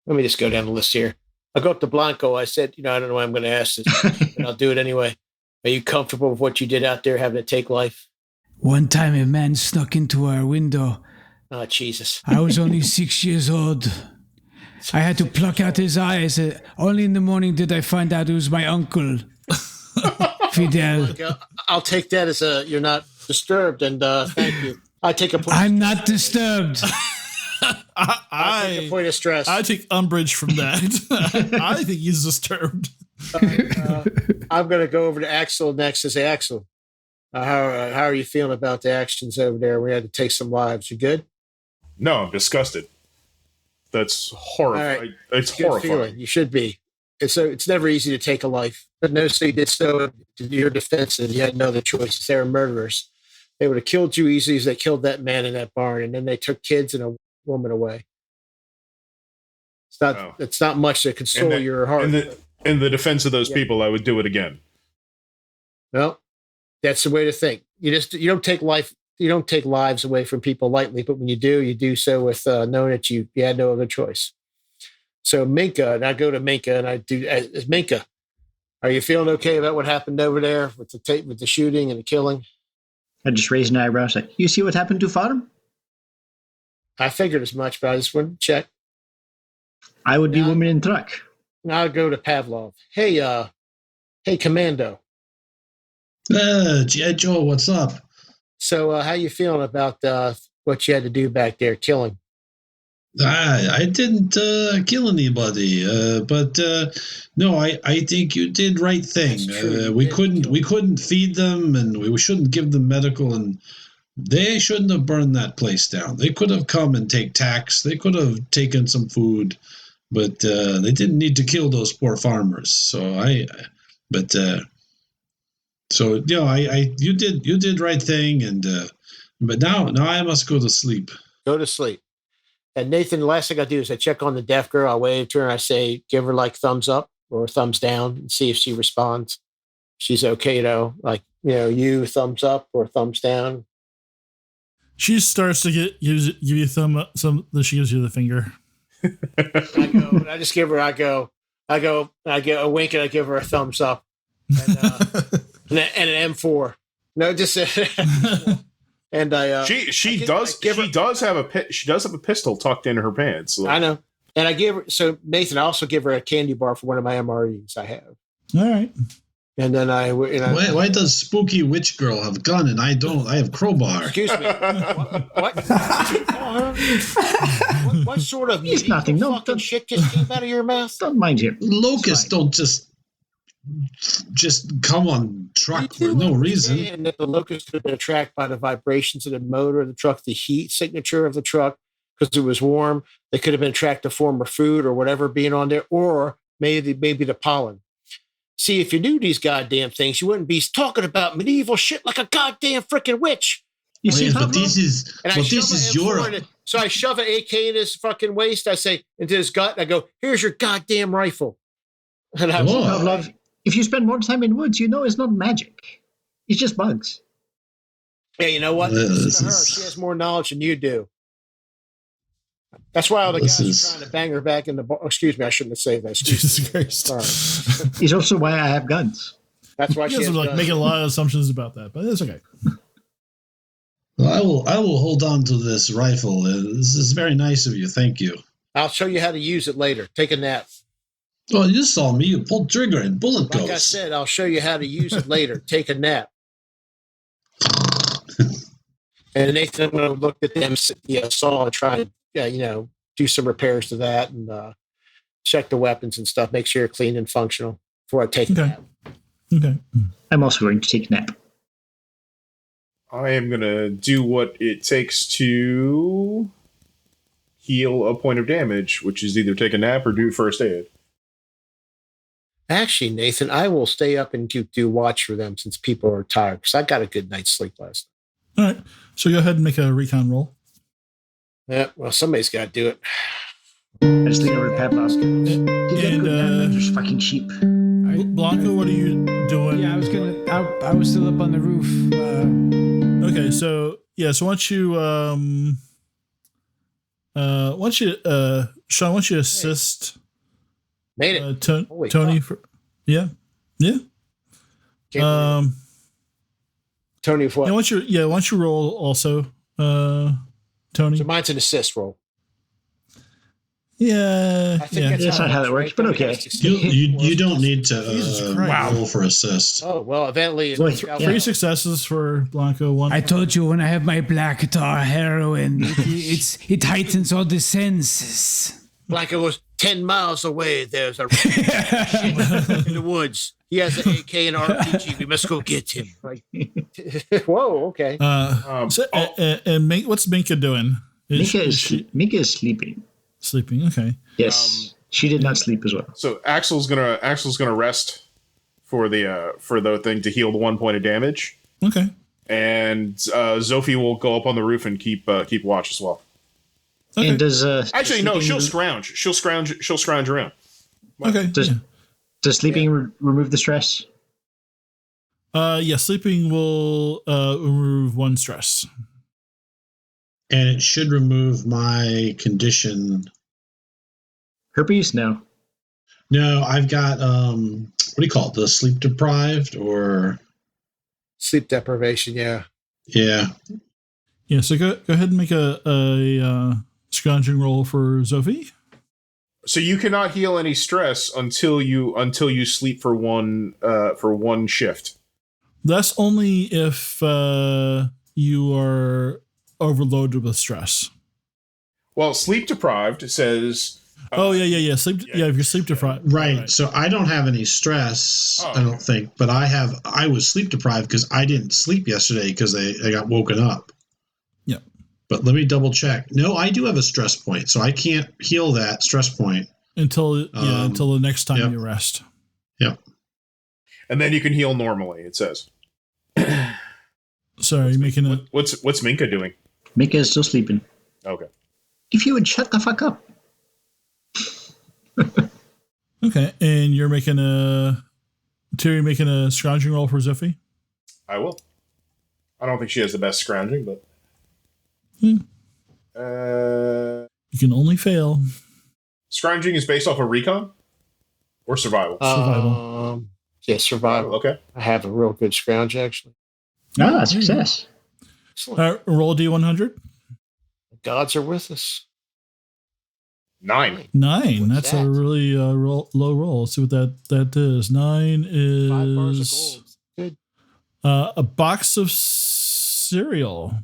me just go down the list here. I go up to Blanco. I said, I don't know why I'm going to ask this, but I'll do it anyway. Are you comfortable with what you did out there, having to take life? One time a man snuck into our window. Oh, Jesus. I was only 6 years old. I had to pluck out his eyes. Only in the morning did I find out it was my uncle, Fidel. I'll take that as you're not disturbed, and thank you. I take a point. I'm not disturbed. I take a point of stress. I take umbrage from that. I think he's disturbed. I'm going to go over to Axel next and say, Axel, how are you feeling about the actions over there? We had to take some lives. You good? No, I'm disgusted. That's horrifying. Right. It's Good horrifying. feeling. You should be. It's never easy to take a life. But no, so you did so to your defense, and you had no other choices. They were murderers. They would have killed you easily as they killed that man in that barn, and then they took kids and a woman away. It's not much to console your heart. In the defense of those people, I would do it again. Well, that's the way to think. You don't take lives away from people lightly, but when you do so with knowing that you had no other choice. So Minka, and I go to Minka, and I do Minka. Are you feeling okay about what happened over there with the shooting and the killing? I just raised an eyebrow. Say, you see what happened to Farm? I figured as much, but I just wanted to check. I would be woman in truck. Now I'll go to Pavlov. Hey, Commando. G.I. Joe, what's up? So how you feeling about what you had to do back there, killing? I didn't kill anybody, but no, I think you did right thing. We couldn't feed them, and we shouldn't give them medical, and they shouldn't have burned that place down. They could have come and take tax. They could have taken some food, but they didn't need to kill those poor farmers. So you did right thing, and but now I must go to sleep. Go to sleep. And Nathan, the last thing I do is I check on the deaf girl. I wave to her and I say, give her like thumbs up or thumbs down and see if she responds. She's okay though. Like, you thumbs up or thumbs down. She starts to give you a thumb up, then she gives you the finger. I just give her, I get a wink and I give her a thumbs up. And an M4. No, just and she does have a pistol tucked in her pants. So. I know. And I give her, so Nathan, I also give her a candy bar for one of my MREs I have. All right. And then why does spooky witch girl have a gun and I don't? I have crowbar. Excuse me. What sort of nothing? No, fucking shit just came out of your mouth? Don't mind him. Locusts don't just come on truck for no reason. And that the locust could have been attracted by the vibrations of the motor of the truck, the heat signature of the truck, because it was warm. They could have been attracted to former food or whatever being on there, or maybe the pollen. See, if you knew these goddamn things, you wouldn't be talking about medieval shit like a goddamn freaking witch. You see, but this is Europe. So I shove an AK in his fucking waist. I say into his gut. And I go, "Here's your goddamn rifle." And I love. If you spend more time in woods, it's not magic. It's just bugs. Yeah, you know what? Listen to her. She has more knowledge than you do. That's why all the guys are trying to bang her back in the bar. Excuse me, I shouldn't have said that. Jesus Christ. Sorry. It's also why I have guns. That's why she has making a lot of assumptions about that, but it's okay. Well, I will hold on to this rifle. This is very nice of you. Thank you. I'll show you how to use it later. Take a nap. Well, you saw me. You pulled trigger and bullet goes. Like I said, I'll show you how to use it later. Take a nap. And Nathan looked at them, saw and tried to, do some repairs to that and check the weapons and stuff. Make sure you're clean and functional before I take a nap. Okay. I'm also going to take a nap. I am going to do what it takes to heal a point of damage, which is either take a nap or do first aid. Actually, Nathan, I will stay up and do watch for them since people are tired because I got a good night's sleep last night. All right. So go ahead and make a recon roll. Yeah, well, somebody's got to do it. I just lean over to Pavlos. There's fucking sheep. Blanco, what are you doing? Yeah, I was still up on the roof. Okay, so once you Sean, once you assist made it. Tony for yeah. Tony for what? Once you roll also, Tony. So mine's an assist roll. Yeah. I think Yeah. That's not how that works, but okay. You don't need to Jesus Christ. roll for assist. Oh, well, eventually. Wait, Three successes for Blanco. One. I told you when I have my black tar heroin, it heightens all the senses. Blanco goes 10 miles away. There's a in the woods. He has an AK and RPG. We must go get him. Like, whoa, okay. And what's Minka doing? Mika is sleeping. Sleeping. Okay. Yes, she did not sleep as well. So Axel's gonna rest for the thing to heal the 1 point of damage, Okay. and Zophi will go up on the roof and keep watch as well. Okay. And does Actually, no, she'll sleeping- scrounge. She'll scrounge around. Okay. Does sleeping remove the stress? Yeah. Sleeping will remove 1 stress. And it should remove my condition. Herpes? No. No, I've got what do you call it? The sleep deprived or Sleep deprivation, yeah. yeah. Yeah. So go ahead and make a scrounging roll for Zophi. So you cannot heal any stress until you sleep for one shift. That's only if you are overloaded with stress. Well, sleep deprived says. Yeah. Sleep. Yeah, if you're sleep deprived. Right. So I don't have any stress, Oh, I don't think, but I was sleep deprived because I didn't sleep yesterday because I got woken up. Yeah. But let me double check. No, I do have a stress point, so I can't heal that stress point. Until the next time you rest. Yep. And then you can heal normally. It says. Sorry, you're making a. What's Minka doing? Mika is still sleeping. Okay. If you would shut the fuck up. Okay, and you're making a. Terry making a scrounging roll for Zophi? I will. I don't think she has the best scrounging, but. You can only fail. Scrounging is based off of recon or survival. Survival. Yeah, survival. Okay. I have a real good scrounge, actually. Ah, success. Excellent. Roll a D100. The gods are with us. 9. 9. What's That's that? a really low roll. Let's see what that is. 9 is 5 bars of gold. Good. a box of cereal,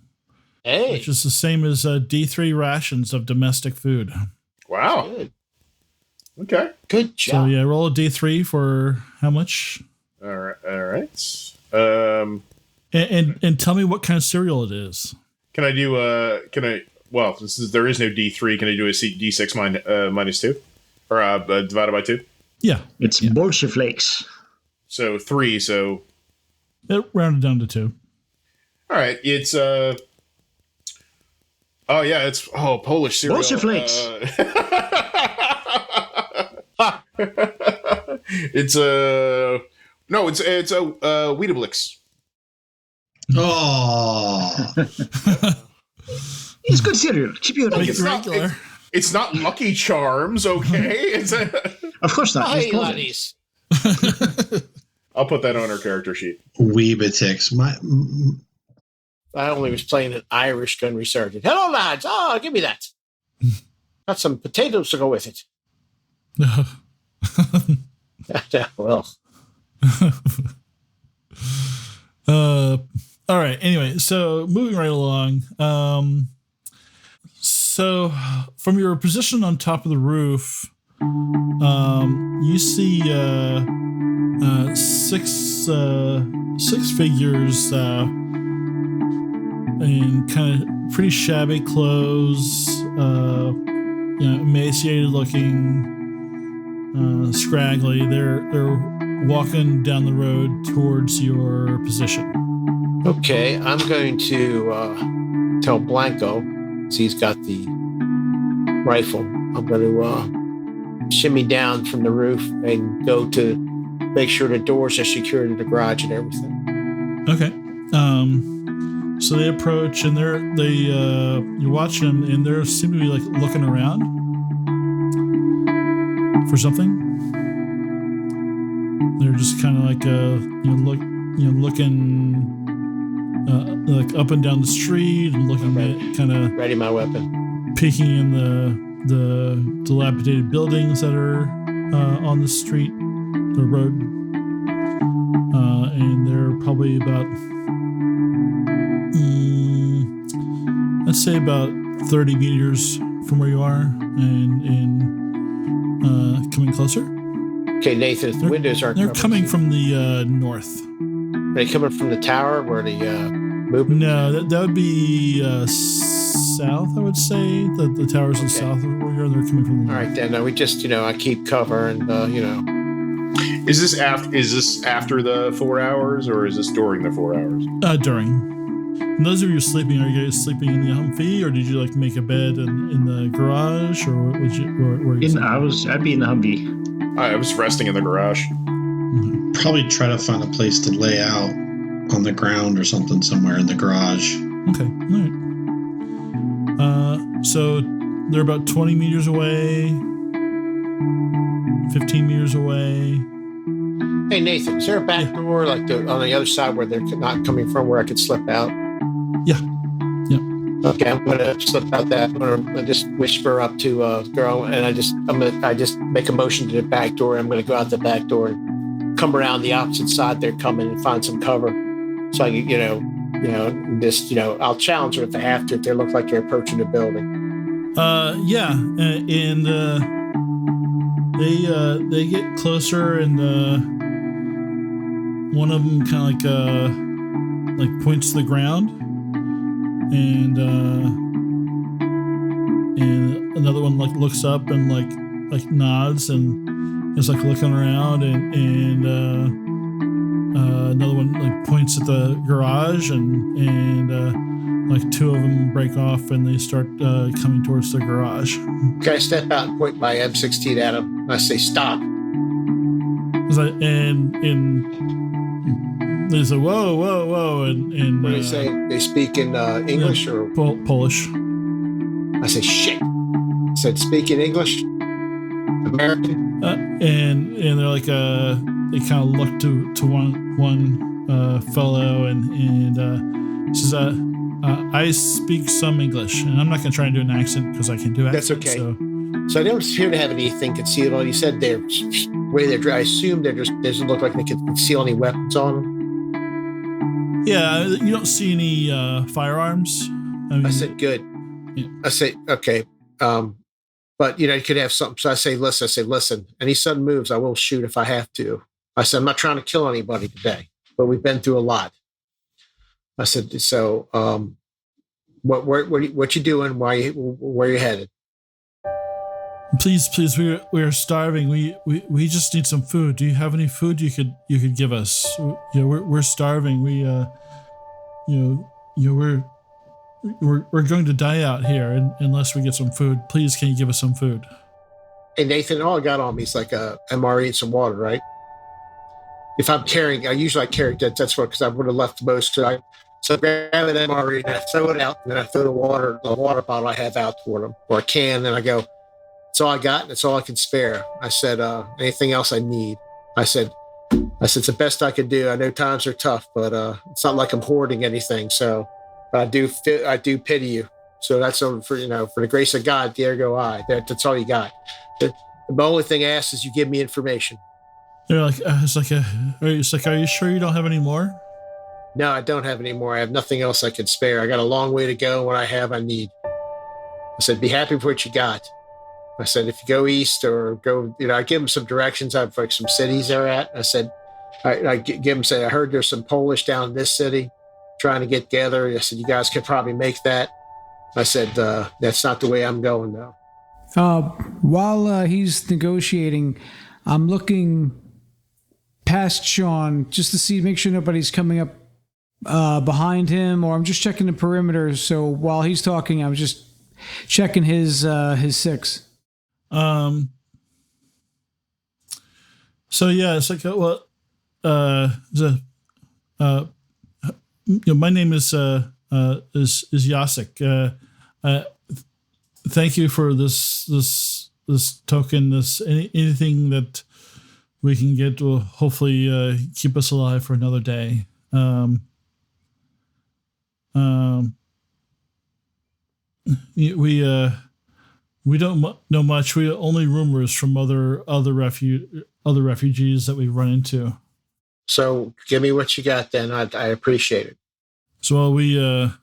Hey. which is the same as D3 rations of domestic food. Wow. Good. Okay. Good So job. yeah, roll a D3 for how much? All right. And tell me what kind of cereal it is. Can I do well, there is no D3, can I do a D6 minus 2? Or divided by 2? Yeah, It's bullshit flakes. So 3, so it rounded down to 2. all right, it's it's Polish cereal. Bullshit flakes. It's a Weetabix. Oh, It's good cereal. Keep your Make it It's not- regular. It's not Lucky Charms, okay? It's Of course not. Hey, It's golden. laddies. I'll put that on our character sheet. Weebitix. I only was playing an Irish gun sergeant. Hello, lads. Oh, give me that. Got some potatoes to go with it. Well, All right. Anyway, so moving right along. So from your position on top of the roof, you see six figures in kind of pretty shabby clothes, emaciated looking, scraggly. They're walking down the road towards your position. okay. I'm going to tell Blanco, since he's got the rifle, I'm going to shimmy down from the roof and go to make sure the doors are secured to the garage and everything. Okay. So they approach and you're watching them and they seem to be like looking around for something. They're just kind of like looking like up and down the street and looking at kind of Ready my weapon. peeking in the dilapidated buildings that are on the street, the road, and they're probably about, let's say about 30 meters from where you are, and coming closer. Okay, Nathan, the windows aren't. They're coming from the north. Are they coming from the tower where the movement? No, that would be south, I would say. The towers are south of where you are. They're coming from the north. All right, then. We just, I keep cover and, Is this after the 4 hours, or is this during the 4 hours? During. And those of you sleeping, are you guys sleeping in the Humvee, or did you like make a bed in the garage, or what would you? Where you I'd be in the Humvee. I was resting in the garage. Probably try to find a place to lay out on the ground or something somewhere in the garage. Okay, all right. So they're about 20 meters away, 15 meters away. Hey, Nathan, is there a back door like on the other side where they're not coming from, where I could slip out? Yeah. Okay, I'm gonna slip out that. I'm gonna just whisper up to girl, and I just make a motion to the back door. I'm gonna go out the back door and come around the opposite side. They're coming and find some cover, so I can, I'll challenge them if I have to, if they look like they're approaching the building. And they get closer, and one of them kind of like points to the ground. And another one like looks up and like nods and is like looking around, and another one like points at the garage, and like two of them break off and they start coming towards the garage. Okay, I step out and point my M16 at them. I say, "Stop!" And they say, whoa, and what do they say? They speak in English or Polish. I say, "Shit!" I said, "Speak in English, American." And they're like, they kind of look to one fellow and says, "I speak some English, and I'm not going to try and do an accent because I can do accents." That's okay. So I don't appear to have anything concealed. You said they're way they're. I assume they're just doesn't look like they can conceal any weapons on them. Yeah, you don't see any firearms. I said, "Good." Yeah. I say, "Okay," but you could have something. So I say, "Listen." Any sudden moves, I will shoot if I have to. I said, "I'm not trying to kill anybody today, but we've been through a lot." I said, "So, what you doing? Where you headed?" Please, we are starving. We just need some food. Do you have any food you could give us? We're starving. We're going to die out here unless we get some food. Please, can you give us some food? Hey, Nathan, all I got on me is like a MRE and some water, right? If I'm carrying, I carry that. That's what, because I would have left most. So I grab an MRE and I throw it out, and then I throw the water bottle I have out toward them, or a can, and I go, "It's all I got, and it's all I can spare." I said, "Anything else I need?" I said, "It's the best I could do. I know times are tough, but it's not like I'm hoarding anything. So, but I do pity you. So that's for the grace of God, there go I. That's all you got. The only thing I ask is you give me information." They're like, are you sure you don't have any more? No, I don't have any more. I have nothing else I can spare. I got a long way to go. What I have, I need. I said, "Be happy with what you got." I said, "If you go east or go, I give them some directions. I have like some cities they're at." I said, I give them, say, "I heard there's some Polish down in this city trying to get together." I said, "You guys could probably make that." I said, "That's not the way I'm going, though." While he's negotiating, I'm looking past Sean just to make sure nobody's coming up behind him, or I'm just checking the perimeter. So while he's talking, I'm just checking his six. So yeah, it's like my name is Jacek. Thank you for this token. Anything that we can get will hopefully keep us alive for another day. We don't know much. We only rumors from other refugees that we've run into. So give me what you got then. I appreciate it. So we heard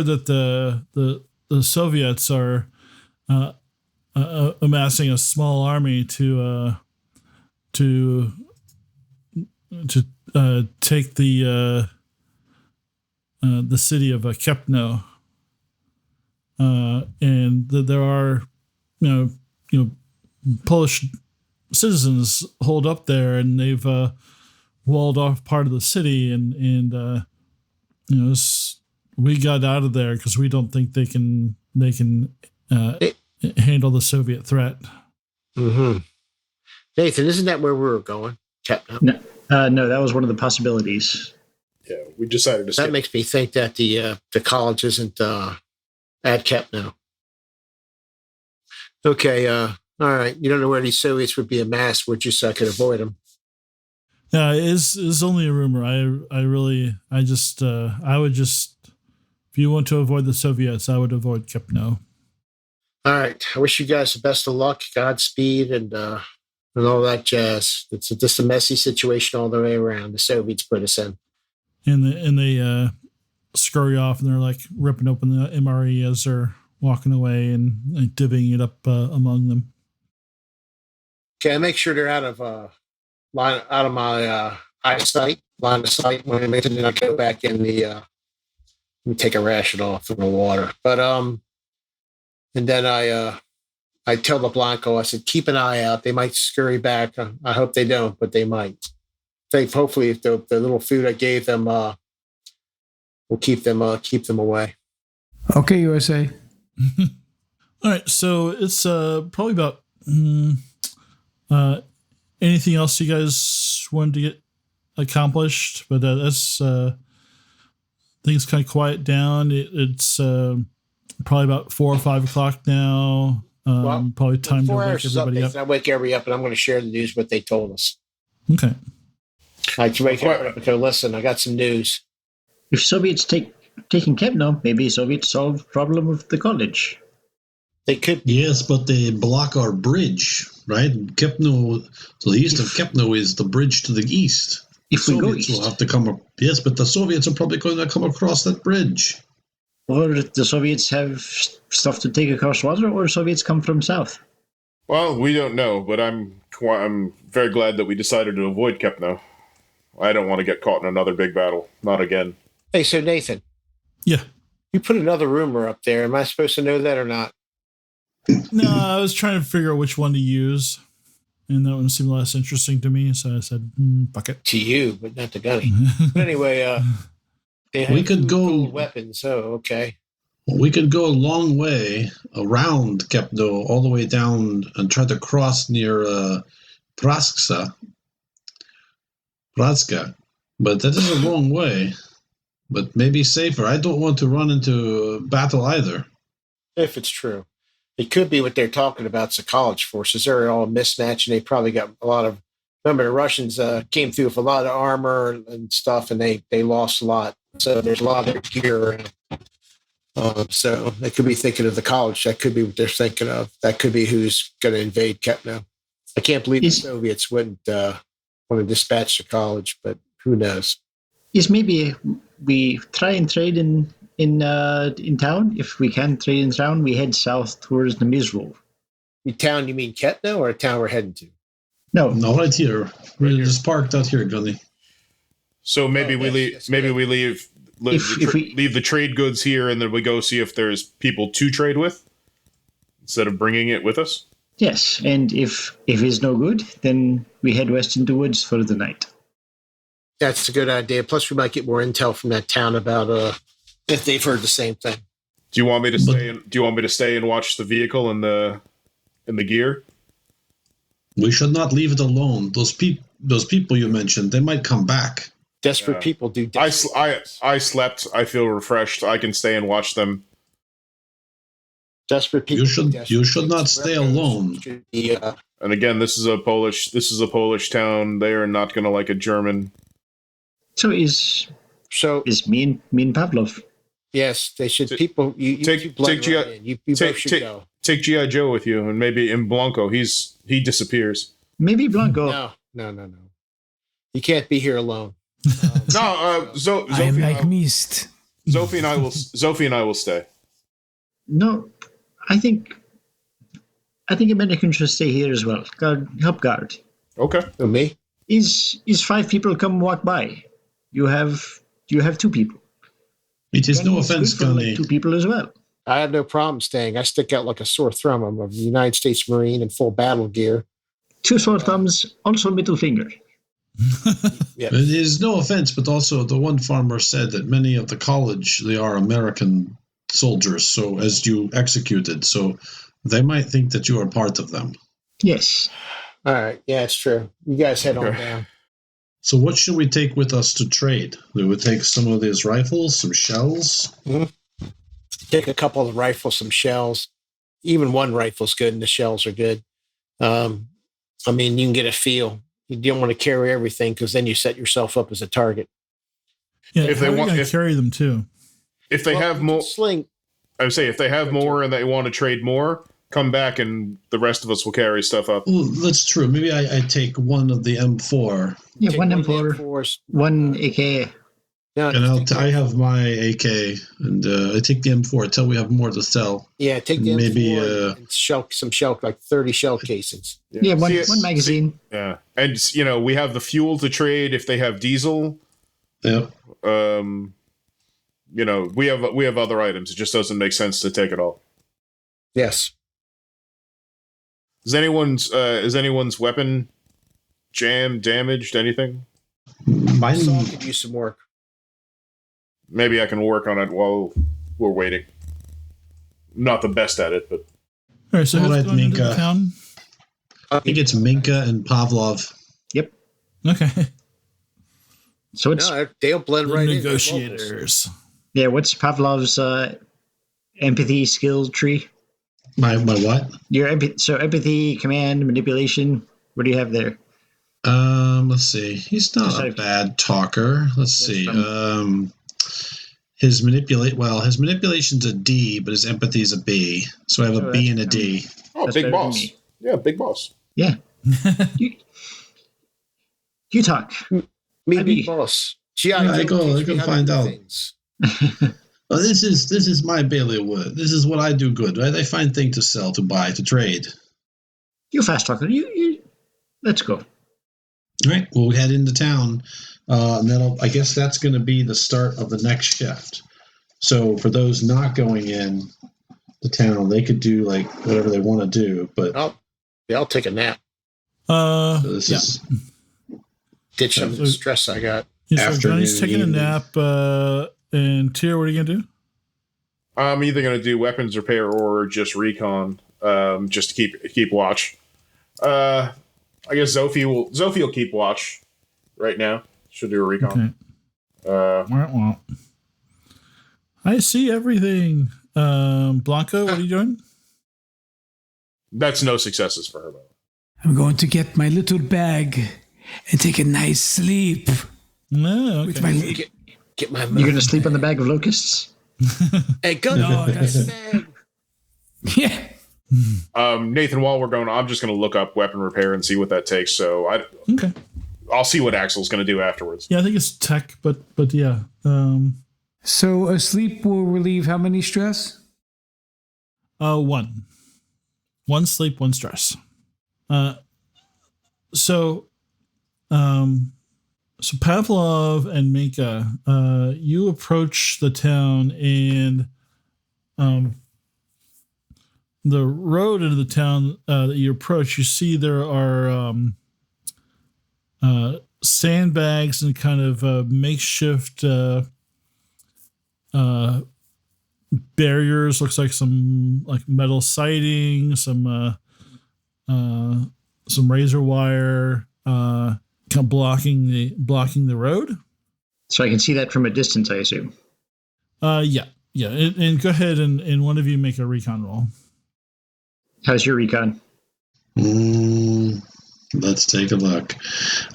that the Soviets are amassing a small army to take the city of Kepno. And there are, Polish citizens holed up there, and they've walled off part of the city, and we got out of there because we don't think they can handle the Soviet threat. Mm-hmm. Nathan, isn't that where we were going? No, that was one of the possibilities. Yeah, we decided to skip. That makes me think that the college isn't at Kepno. Okay, all right. You don't know where these Soviets would be amassed, would you, so I could avoid them? Yeah, it's only a rumor. I would just, if you want to avoid the Soviets, I would avoid Kepno. All right. I wish you guys the best of luck, Godspeed, and all that jazz. It's just a messy situation all the way around. The Soviets put us in. And they scurry off, and they're like ripping open the MRE as they're walking away and divvying it up among them. Okay, I make sure they're out of my eyesight, line of sight. When I mention it, I go back in the. Let me take a ration off from the water, but and then I tell the Blanco, I said, keep an eye out. They might scurry back. I hope they don't, but they might. Hopefully, if the little food I gave them will keep them away. Okay, USA. All right, so it's probably about anything else you guys wanted to get accomplished, but that's things kind of quiet down. It's probably about 4 or 5 o'clock now. Probably time to wake everybody up. I wake everybody up, and I'm going to share the news what they told us. Okay. I can wake everybody up and go, listen, I got some news. If Soviets taking Kepno, maybe Soviets solve the problem with the college. They could. Yes, but they block our bridge, right? Kepno, to the east of Kepno is the bridge to the east. If we go Soviets east. will have to come up. Yes, but the Soviets are probably going to come across that bridge. Or the Soviets have stuff to take across water, or Soviets come from south. Well, we don't know, but I'm very glad that we decided to avoid Kepno. I don't want to get caught in another big battle. Not again. Hey, so Nathan. Yeah. You put another rumor up there. Am I supposed to know that or not? No, I was trying to figure out which one to use, and that one seemed less interesting to me, so I said, fuck it. To you, but not to Gunny. But anyway, We could go weapons. Oh, okay. We could go a long way around Kepno, all the way down, and try to cross near Praska, but that is a long way. But maybe safer. I don't want to run into battle either. If it's true. It could be what they're talking about. It's the college forces. They're all mismatched, and they probably got a lot of. Remember, the Russians came through with a lot of armor and stuff, and they lost a lot. So there's a lot of their gear. So they could be thinking of the college. That could be what they're thinking of. That could be who's going to invade Kepno. I can't believe the Soviets wouldn't want to dispatch the college, but who knows? Yes, maybe we try and trade in town. If we can't trade in town, we head south towards the Mizrov. In town, you mean Kepno, or a town we're heading to? No, right here. We're just parked out here, Gunny. So maybe we leave. Yes, maybe yeah. we leave. Leave the trade goods here, and then we go see if there's people to trade with, instead of bringing it with us. Yes, and if it's no good, then we head west into woods for the night. That's a good idea. Plus, we might get more intel from that town about if they've heard the same thing. Do you want me to stay? Do you want me to stay and watch the vehicle and the gear? We should not leave it alone. Those people you mentioned, they might come back. Desperate people do. I slept. I feel refreshed. I can stay and watch them. Desperate people. You should not stay alone. And again, this is a Polish town. They are not going to like a German. So is me and Pavlov. Yes, they should. People, you take blend G.I. right in. You both should go. Take G.I. Joe with you, and maybe in Blanco, he disappears. Maybe Blanco. No. You can't be here alone. No, I am like mist. Sophie and I will stay. No, I think American should stay here as well. Help guard. Okay. Who, me? Is 5 people come walk by? You have 2 people. It is no It's offense, good for, like, Gunny. 2 people as well. I have no problem staying. I stick out like a sore thumb. I'm a United States Marine in full battle gear. 2 sore thumbs, also middle finger. Yep. It is no offense, but also the one farmer said that many of the college, they are American soldiers, so as you executed, so they might think that you are part of them. Yes. All right. Yeah, it's true. You guys head on down. So what should we take with us to trade? We would take some of these rifles, some shells. Take a couple of the rifles, some shells. Even one rifle's good, and the shells are good. I mean, you can get a feel. You don't want to carry everything because then you set yourself up as a target. Yeah, If they want to carry them too. If they have more, sling. I would say if they have more and they want to trade more, come back and the rest of us will carry stuff up. Well, that's true. Maybe I take one of the M4. Yeah, Take one of the M4, M4s. one AK. No, And take I have my AK, and I take the M4 until we have more to sell. Yeah, take the Maybe, M4 and some shell, like 30 shell casings. Yeah, one magazine. Yeah, and we have the fuel to trade if they have diesel. Yep. We have other items. It just doesn't make sense to take it all. Yes. Is anyone's weapon damaged? Anything? Mine. Saul could use some work. Maybe I can work on it while we're waiting. Not the best at it, but All right, so All who's right, going into the Minka. town? I think it's Minka and Pavlov. Yep. Okay. So it's No, they'll blend The right negotiators. yeah. What's Pavlov's empathy skill tree? My what? Your empathy, command, manipulation. What do you have there? Let's see. He's not a bad talker. Let's see. His manipulation's a D, but his empathy's a B. So I have a B and a D. oh, That's big better than boss. me. Yeah, big boss. Yeah. you talk. Me I be mean- boss. I go find out. Things. Well, this is my bailiwick. This is what I do good, right? I find things to sell, to buy, to trade. You fast talker. You. Let's go. All right, we'll head into town. And I guess that's going to be the start of the next shift. So for those not going in the town, they could do like whatever they want to do. But I'll take a nap. so this is Ditch some of the stress I got. Yeah, so afternoon, Johnny's taking evening. a nap. And Tyr, what are you going to do? I'm either going to do weapons repair or just recon, just to keep watch. I guess Sophie will keep watch right now. She'll do a recon. Okay. I see everything. Blanco, what are you doing? That's no successes for her. I'm going to get my little bag and take a nice sleep. No, With okay. my Get my You're going to sleep on the bag of locusts? Hey, go No, that's- yeah. Nathan, while we're going, I'm just going to look up weapon repair and see what that takes. So Okay. I'll see what Axel's going to do afterwards. Yeah, I think it's tech, but yeah. So a sleep will relieve how many stress? One sleep, one stress. So Pavlov and Minka, you approach the town, and the road into the town that you approach, you see there are sandbags and kind of makeshift barriers. Looks like some metal siding, some razor wire, kind of blocking the road. So I can see that from a distance, I assume. Yeah. And go ahead and one of you make a recon roll. How's your recon? Let's take a look.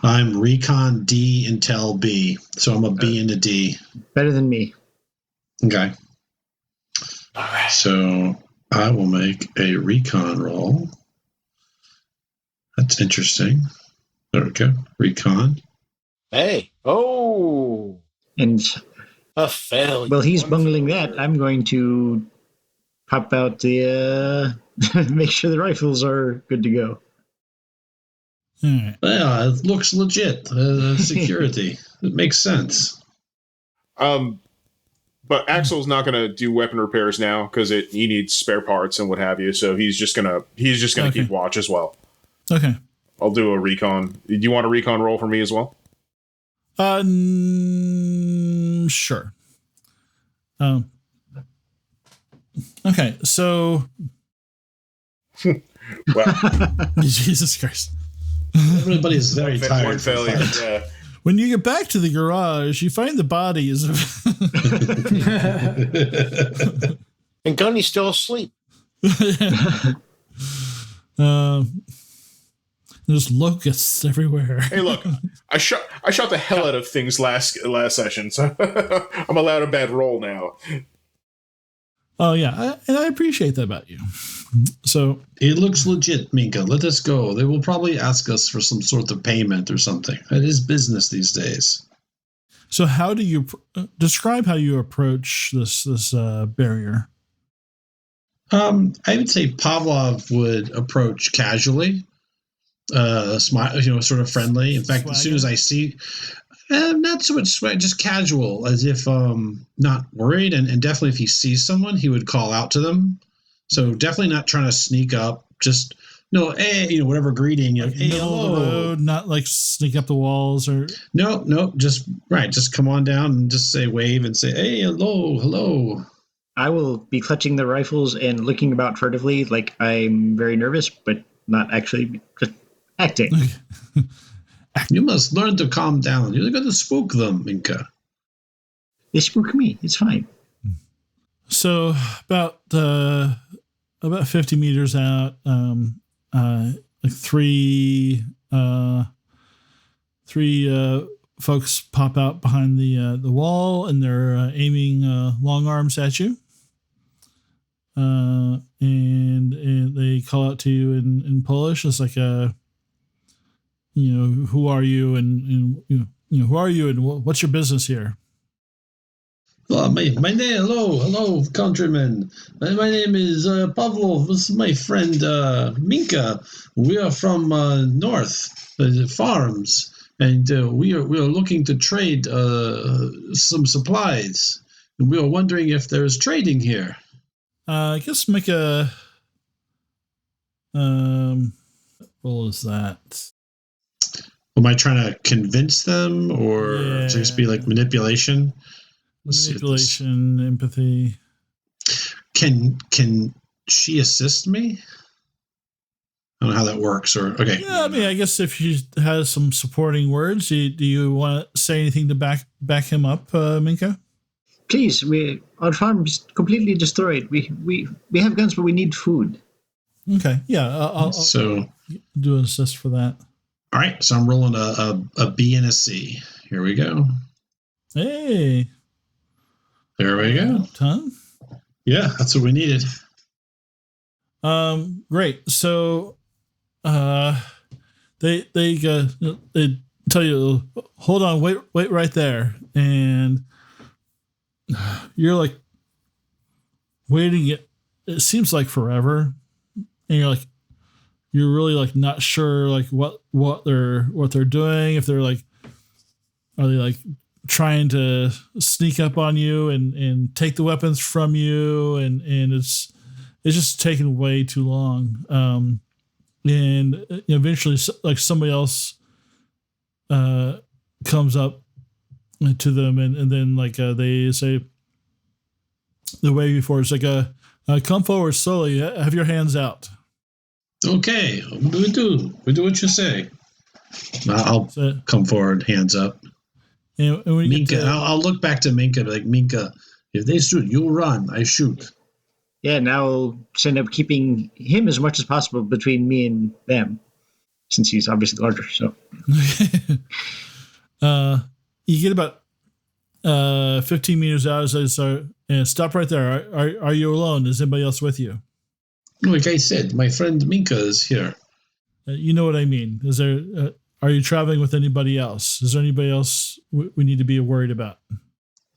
I'm recon D, intel B, so I'm a B and a D. Better than me. Okay. All right. So I will make a recon roll. That's interesting. There we go. Recon. Hey. Oh. And A failure. while he's One bungling failure. that, I'm going to pop out the make sure the rifles are good to go. All right. Yeah, it looks legit. Security. It makes sense. But Axel's not going to do weapon repairs now because he needs spare parts and what have you. So he's just gonna Okay. keep watch as well. Okay. I'll do a recon. Do you want a recon roll for me as well? Sure. Okay, so Well, Jesus Christ. Everybody's very one tired. from failure. fight. Yeah. When you get back to the garage, you find the bodies of And Gunny's still asleep. there's locusts everywhere. Hey, look, I shot the hell out of things last session, so I'm allowed a bad roll now. Oh yeah, and I appreciate that about you. So It looks legit, Minka. Let us go. They will probably ask us for some sort of payment or something. It is business these days. so how do you describe how you approach this barrier? I would say Pavlov would approach casually, smile, sort of friendly. In fact, as soon as I see, not so much swag, just casual, as if not worried, and definitely if he sees someone, he would call out to them. So definitely not trying to sneak up. Just hey, whatever greeting. Hey, Middle of the hello. road, not like sneak up the walls or No, just come on down and just say wave and say, hey, hello. I will be clutching the rifles and looking about furtively, like I'm very nervous, but not actually, just acting. You must learn to calm down. You're going to spook them, Minka. They spook me. It's fine. so about 50 meters out, like three folks pop out behind the wall, and they're aiming long arms at you. And they call out to you in Polish. It's like who are you, and who are you, and what's your business here? Oh, my name, hello, countrymen. My name is Pavlov. This is my friend Minka. We are from north farms, and we are looking to trade some supplies. And we are wondering if there's trading here. I guess make a roll is that? Am I trying to convince them, or Yeah. just be like manipulation? Let's see what this- Manipulation, empathy. Can she assist me? I don't know how that works. Or okay. Yeah, I mean, I guess if she has some supporting words, do you want to say anything to back him up, Minka? Please, our farm is completely destroyed. We have guns, but we need food. Okay, yeah, I'll do an assist for that. All right, so I'm rolling a B and a C. Here we go. Hey, There we go. ton. Yeah, that's what we needed. Great. So, they tell you, hold on, wait right there, and you're like waiting. It seems like forever, and you're really like not sure like what they're doing. If they're like, are they like trying to sneak up on you and take the weapons from you, and it's just taking way too long. And eventually, like somebody else comes up to them, and then like they say the way before, it's like come forward slowly, have your hands out. Okay, we do what you say. I'll come forward, hands up. And when you Minka, I'll look back to Minka, like, Minka, if they shoot, you run, I shoot. Yeah, now I'll end up keeping him as much as possible between me and them, since he's obviously larger. So you get about 15 meters out. So stop right there. Are you alone? Is anybody else with you? Like I said, my friend Minka is here. You know what I mean. Is there? Are you traveling with anybody else? Is there anybody else we need to be worried about?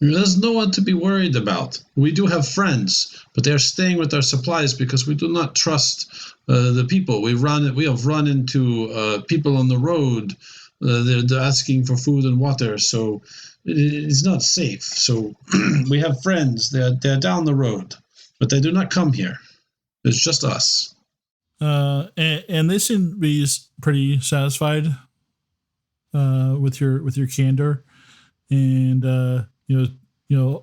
There's no one to be worried about. We do have friends, but they're staying with our supplies because we do not trust the people. We have run into people on the road. They're asking for food and water, so it's not safe. So we have friends. They're down the road, but they do not come here. It's just us. And they seem to be pretty satisfied with your candor, and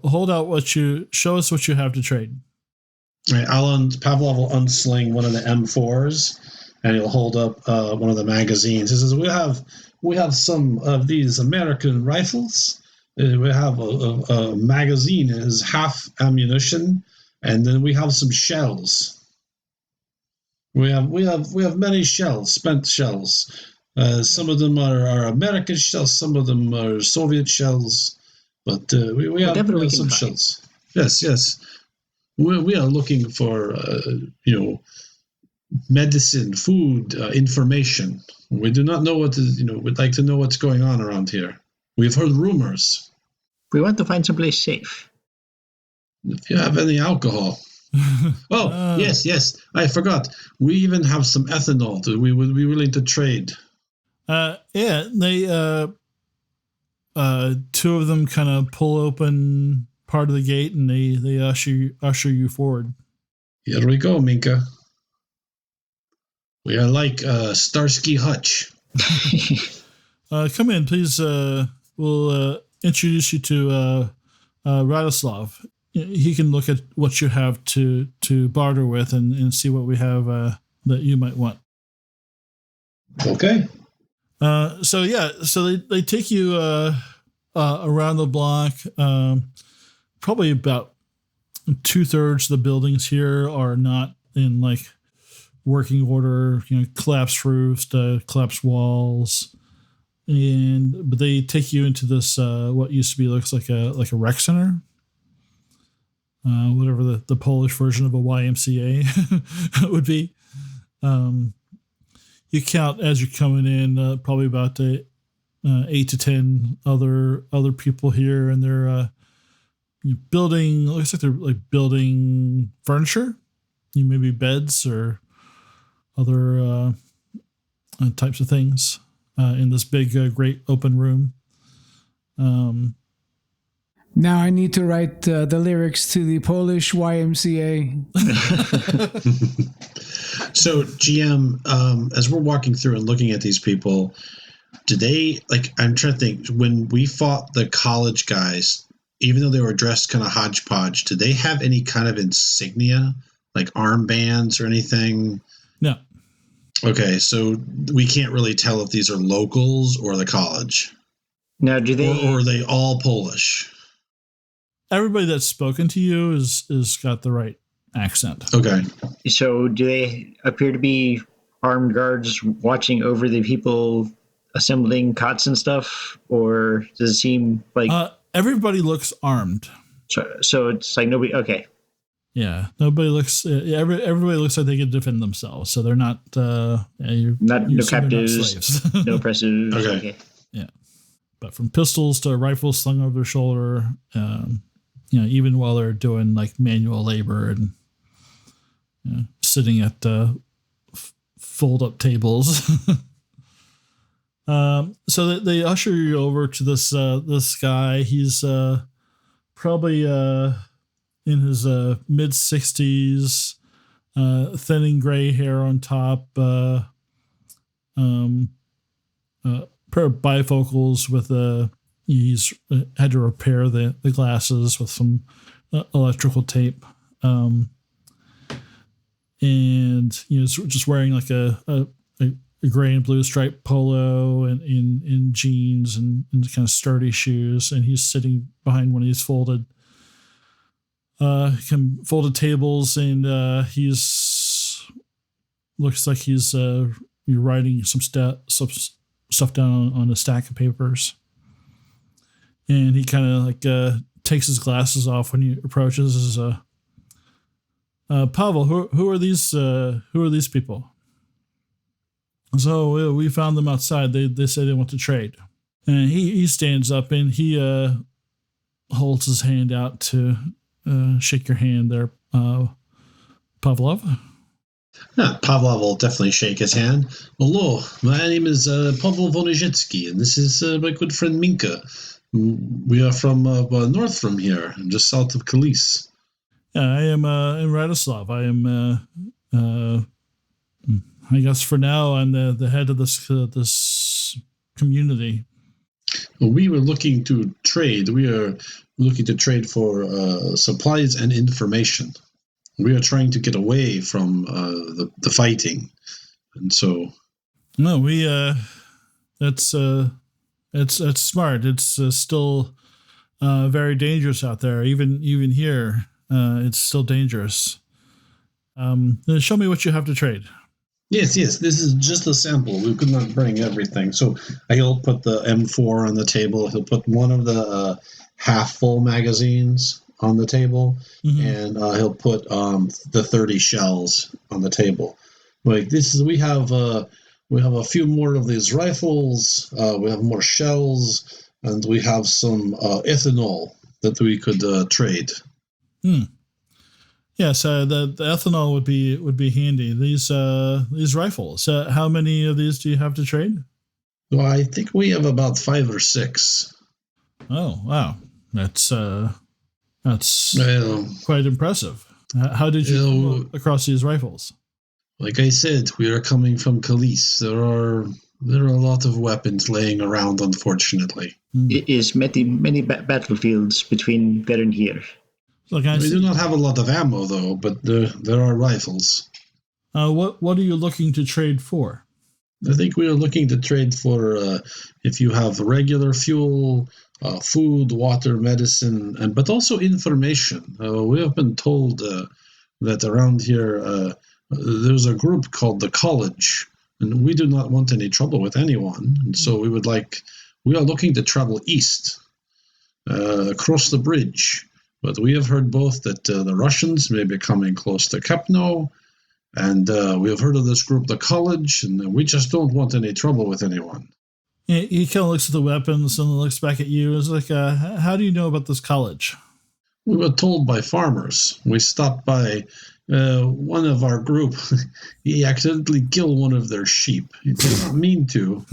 hold out show us what you have to trade. All right, Pavlov will unsling one of the M4s, and he'll hold up one of the magazines. He says, "We have some of these American rifles. We have a magazine. It is half ammunition, and then we have some shells. We have many shells, spent shells. Some of them are American shells. Some of them are Soviet shells." But we have some shells. Yes. We are looking for, medicine, food, information. We do not know we'd like to know what's going on around here. We've heard rumors. We want to find someplace safe. If you have any alcohol. Yes, I forgot. We even have some ethanol that we would be willing to trade. They... two of them kind of pull open part of the gate, and they usher you forward. Here we go, Minka. We are like Starsky Hutch. Come in, please. We'll introduce you to Radoslav. He can look at what you have to barter with and see what we have that you might want. Okay. So they take you around the block. Probably about 2/3 of the buildings here are not in like working order. Collapsed roofs, collapsed walls, but they take you into this what used to be looks like a rec center. Whatever the Polish version of a YMCA would be. You count as you're coming in, probably about 8 to 10 other people here, and they're building. Looks like they're like building furniture, maybe beds or other types of things in this big, great open room. Now I need to write the lyrics to the Polish YMCA. So, GM, as we're walking through and looking at these people, do they, I'm trying to think, when we fought the college guys, even though they were dressed kind of hodgepodge, did they have any kind of insignia, like armbands or anything? No. Okay, so we can't really tell if these are locals or the college. Now, do they... Or are they all Polish? Everybody that's spoken to you is got the right accent. Okay. So do they appear to be armed guards watching over the people assembling cots and stuff? Or does it seem like... everybody looks armed. So it's like nobody... Okay. Yeah. Nobody looks... everybody looks like they can defend themselves. So they're not... no captives, not slaves. no oppressors. Okay. Yeah. But from pistols to rifles slung over their shoulder... even while they're doing like manual labor and sitting at fold up tables. So they usher you over to this guy. He's probably in his mid 60s, thinning gray hair on top, pair of bifocals with he's had to repair the glasses with some electrical tape. And just wearing like a gray and blue striped polo and in jeans and kind of sturdy shoes. And he's sitting behind one of these folded tables, and looks like he's writing some stuff down on a stack of papers. And he kind of like takes his glasses off when he approaches. Pavel, who are these? Who are these people? So we found them outside. They say they want to trade. And he stands up and he holds his hand out to shake your hand there, Pavlov. Pavlov will definitely shake his hand. Hello, my name is Pavel Vonizhetsky, and this is my good friend Minka. We are from north from here, just south of Kalisz. Yeah, I am in Radislav. I am, I guess for now, I'm the head of this community. Well, we were looking to trade. We are looking to trade for supplies and information. We are trying to get away from the fighting, and so. No, it's smart. It's still very dangerous out there. Even here, it's still dangerous. Show me what you have to trade. Yes. This is just a sample. We could not bring everything, so he'll put the M4 on the table. He'll put one of the half-full magazines on the table, and he'll put the 30 shells on the table. Like this is, we have a few more of these rifles. We have more shells, and we have some ethanol that we could trade. Yes, the ethanol would be handy. These rifles. How many of these do you have to trade? Well, I think we have about 5 or 6. Oh wow, that's quite impressive. How did you come across these rifles? Like I said, we are coming from Kalisz. There are a lot of weapons laying around, unfortunately. It is many battlefields between there and here. We do not have a lot of ammo, though, but there are rifles. What are you looking to trade for? I think we are looking to trade for if you have regular fuel, food, water, medicine, but also information. We have been told that around here there's a group called the College, and we do not want any trouble with anyone. And so we are looking to travel east, across the bridge. But we have heard both that the Russians may be coming close to Kepno, and we have heard of this group, the College, and we just don't want any trouble with anyone. Yeah, he kind of looks at the weapons and looks back at you. It's like, how do you know about this college? We were told by farmers. We stopped by one of our group. He accidentally killed one of their sheep. He did not mean to,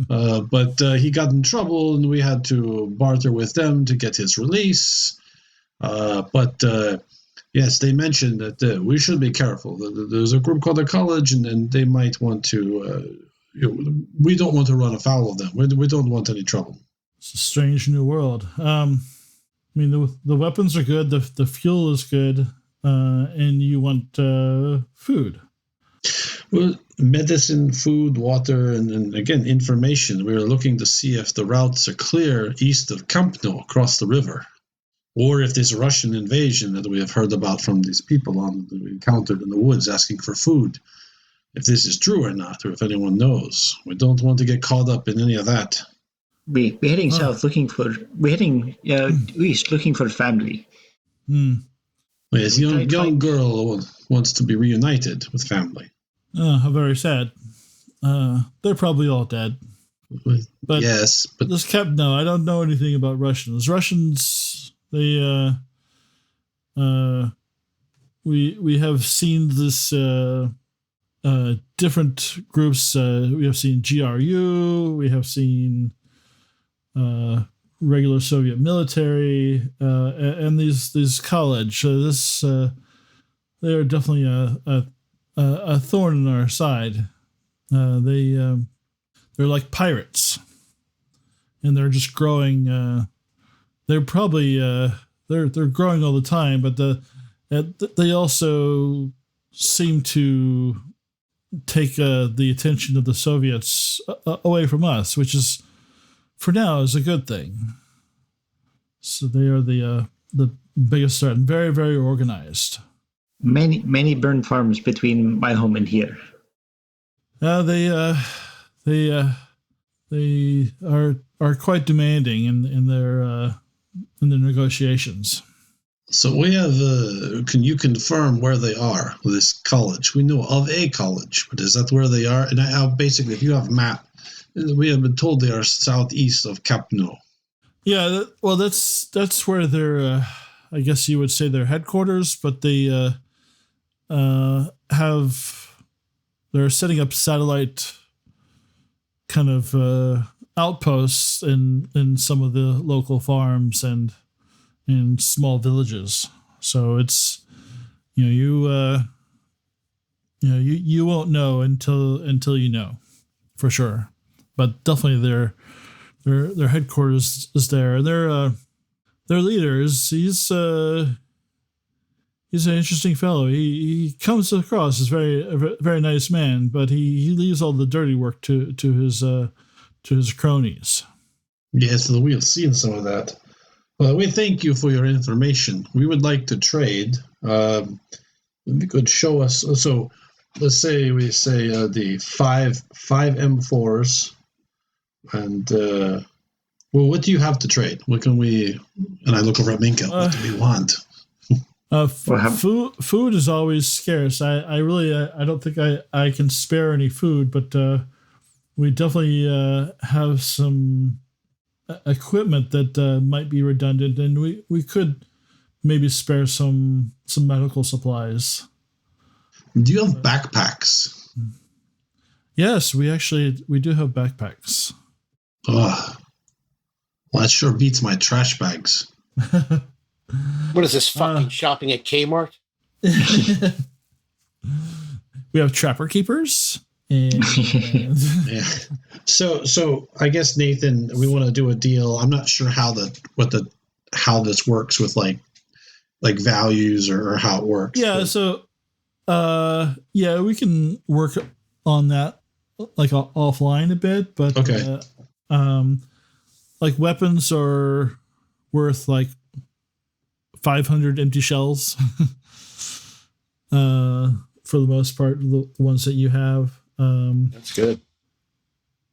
but he got in trouble, and we had to barter with them to get his release. But yes, they mentioned that we should be careful. There's a group called the College, and they might want to. We don't want to run afoul of them. We don't want any trouble. It's a strange new world. I mean, the weapons are good. The fuel is good, and you want food. Well, medicine, food, water, and again, information. We are looking to see if the routes are clear east of Kampno across the river, or if this Russian invasion that we have heard about from these people that we encountered in the woods asking for food, if this is true or not, or if anyone knows. We don't want to get caught up in any of that. We're heading south we're heading east looking for family. Yes, young girl wants to be reunited with family. How very sad. They're probably all dead. But yes, but this no, I don't know anything about Russians. Russians, they we have seen this different groups. We have seen GRU. We have seen regular Soviet military, and these college. They are definitely a thorn in our side. They're like pirates, and they're just growing. They're probably they're growing all the time, but they also seem to take the attention of the Soviets away from us, which is, for now, is a good thing. So they are the biggest threat, and very, very organized. Many burned farms between my home and here. They are are quite demanding in their negotiations. So we have. Can you confirm where they are? This college. We know of a college, but is that where they are? And basically, if you have a map, we have been told they are southeast of Capno. Yeah, well, that's where their, I guess you would say their headquarters, but they they're setting up satellite kind of outposts in some of the local farms and in small villages. So it's you won't know until you know for sure. But definitely their headquarters is there. Their leaders. He's an interesting fellow. He comes across as a very nice man, but he leaves all the dirty work to his cronies. Yes, we have seen some of that. Well, we thank you for your information. We would like to trade. If you could show us. So, let's say the five M4s, and well, what do you have to trade? What can we? And I look over at Minka. What do we want? Food is always scarce. I don't think I can spare any food, but we definitely have some equipment that might be redundant, and we could maybe spare some medical supplies. Do you have backpacks? Yes, we do have backpacks. Well, that sure beats my trash bags. What is this fucking shopping at Kmart? We have trapper keepers. And, yeah. So I guess, Nathan, we want to do a deal. I'm not sure how this works with like values or how it works. Yeah. But. So we can work on that like offline a bit, but okay. Like weapons are worth like 500 empty shells for the most part, the ones that you have. That's good.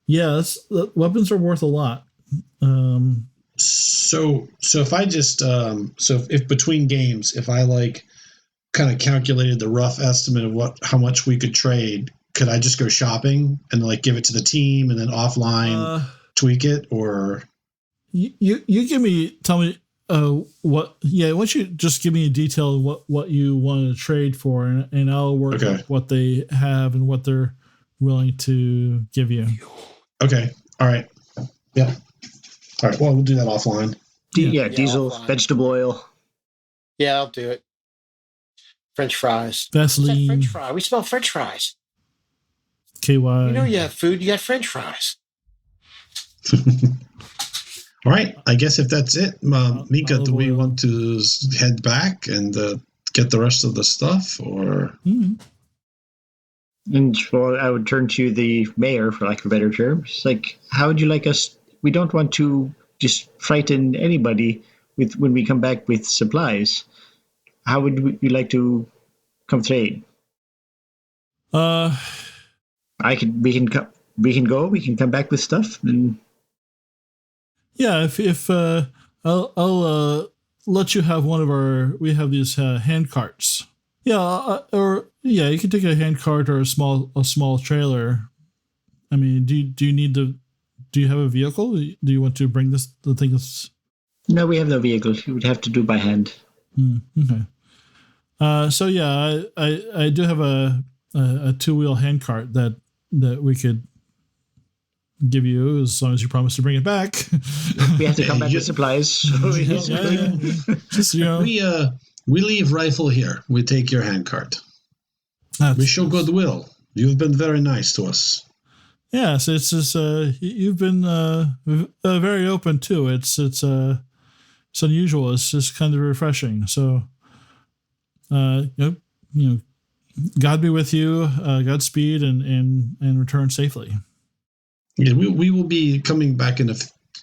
Yeah, weapons are worth a lot. So if I just if between games, if I like kind of calculated the rough estimate of how much we could trade, could I just go shopping and like give it to the team and then offline tweak it? Or you tell me what? Yeah, why don't you just give me a detail of what you want to trade for, and I'll work out what they have and what they're willing to give you. Okay. All right. Yeah. All right. Well, we'll do that offline. Diesel, offline. Vegetable oil. Yeah, I'll do it. French fries. Vaseline. French fry. We smell French fries. KY. You know you have food, you got French fries. All right. I guess if that's it, Mika, do we want to head back and get the rest of the stuff, or? Mm-hmm. And well, I would turn to the mayor, for lack of a better term. It's like, how would you like us? We don't want to just frighten anybody when we come back with supplies. How would you like to come trade? We can go. We can come back with stuff. And yeah, if I'll let you have one of we have these hand carts. Yeah, you can take a hand cart or a small trailer. I mean, do you have a vehicle? Do you want to bring the things? No, we have no vehicle. You would have to do by hand. Okay. So yeah, I do have a 2-wheel hand cart that we could give you as long as you promise to bring it back. We have to come back with supplies. Just we leave rifle here. We take your handcart. We show goodwill. You've been very nice to us. Yes, it's just you've been very open too. It's unusual. It's just kind of refreshing. So, God be with you. Godspeed, and return safely. Yeah, we will be coming back in a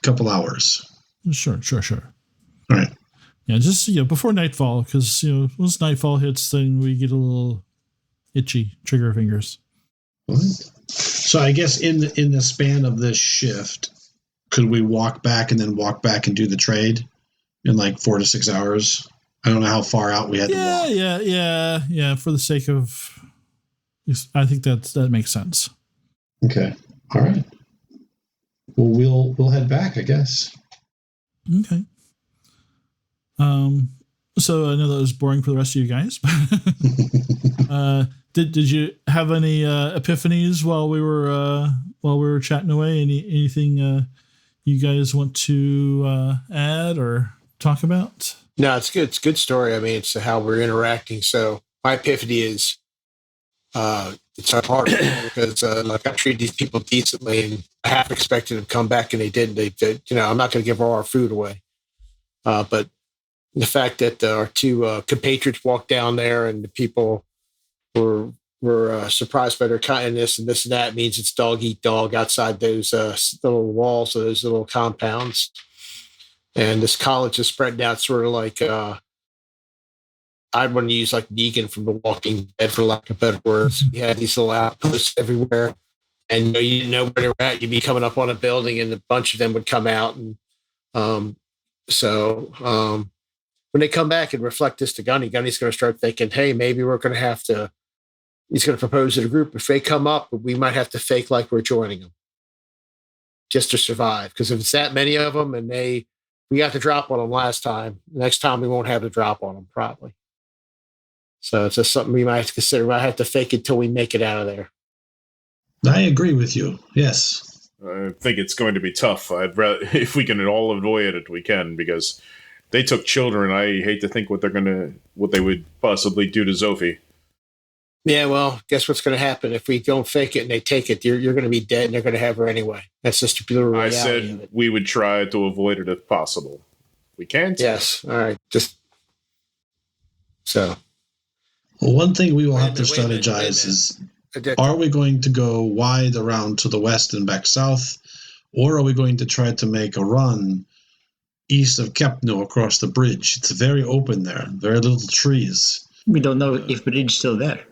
couple hours. Sure. All right. Yeah, just before nightfall, because once nightfall hits, then we get a little itchy trigger fingers. All right. So I guess in the span of this shift, could we walk back and then walk back and do the trade in like 4 to 6 hours? I don't know how far out we had to walk. Yeah. For the sake of, I think that makes sense. Okay. All right. Well, we'll head back, I guess. Okay. So I know that was boring for the rest of you guys. Did you have any epiphanies while we were chatting away? Anything you guys want to add or talk about? No, it's good. It's a good story. I mean, it's how we're interacting. So my epiphany is it's hard because like I treated these people decently, and I half expected them to come back, and they didn't. They I'm not going to give all our food away, but the fact that our two compatriots walked down there and the people were surprised by their kindness and this and that means it's dog eat dog outside those little walls of those little compounds. And this college is spreading out sort of like I'd want to use like Ligan from The Walking Dead for lack of better words. You had these little outposts everywhere, and you didn't know where they were at. You'd be coming up on a building, and a bunch of them would come out, and when they come back and reflect this to Gunny's going to start thinking, hey, maybe we're going to have to, he's going to propose to the group. If they come up, we might have to fake like we're joining them just to survive. Because if it's that many of them and we got the drop on them last time, next time we won't have the drop on them probably. So it's just something we might have to consider. We might have to fake it till we make it out of there. I agree with you. Yes. I think it's going to be tough. I'd rather, if we can all avoid it, we can, because they took children. I hate to think what they would possibly do to Sophie. Yeah, well, guess what's going to happen if we don't fake it and they take it? You're going to be dead, and they're going to have her anyway. That's just the reality. I said we would try to avoid it if possible. We can't. Yes. All right. Just so. Well, one thing we will have to strategize is: are we going to go wide around to the west and back south, or are we going to try to make a run east of Kepno across the bridge? It's very open there, very little trees. We don't know if the bridge is still there.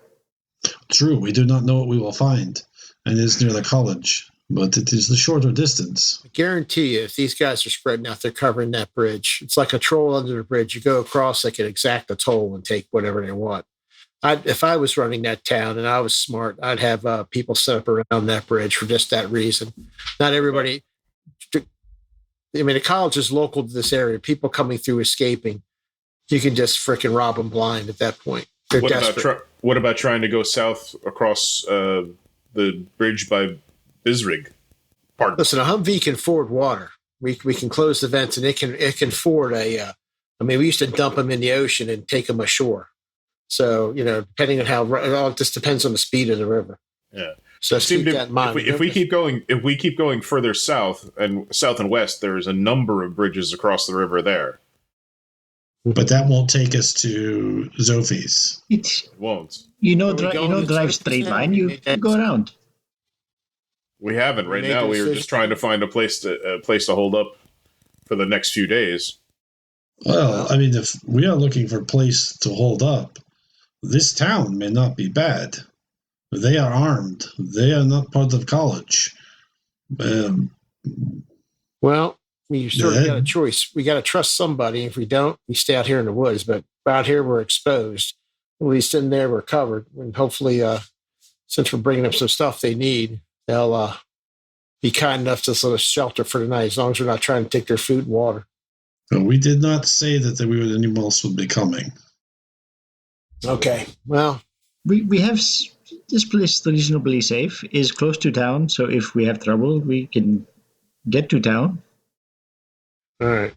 True, we do not know what we will find, and it is near the college, but it is the shorter distance. I guarantee you, if these guys are spreading out, they're covering that bridge. It's like a troll under the bridge. You go across, they can exact a toll and take whatever they want. If I was running that town and I was smart, I'd have people set up around that bridge for just that reason. Not everybody. I mean, the college is local to this area. People coming through, escaping, you can just freaking rob them blind at that point. They're desperate. What about trying to go south across the bridge by Bisrig? Listen, a Humvee can ford water. We can close the vents, and it can ford a. I mean, we used to dump them in the ocean and take them ashore. So depending on how it all just depends on the speed of the river. Yeah. So keep that in mind. If we keep going further south and west, there's a number of bridges across the river there. But that won't take us to Sophie's. It won't. Drive straight line. You go around. We haven't right now. We were just trying to find a place to hold up for the next few days. Well, I mean, if we are looking for a place to hold up, this town may not be bad. They are armed. They are not part of college. Well, we sort of got a choice. We got to trust somebody. If we don't, we stay out here in the woods. But out here, we're exposed. At least in there, we're covered. And hopefully, since we're bringing up some stuff they need, they'll be kind enough to sort of shelter for the night, as long as we're not trying to take their food and water. We did not say that anyone else would be coming. Okay. Well, we have this place reasonably safe. Is close to town, so if we have trouble, we can get to town. All right.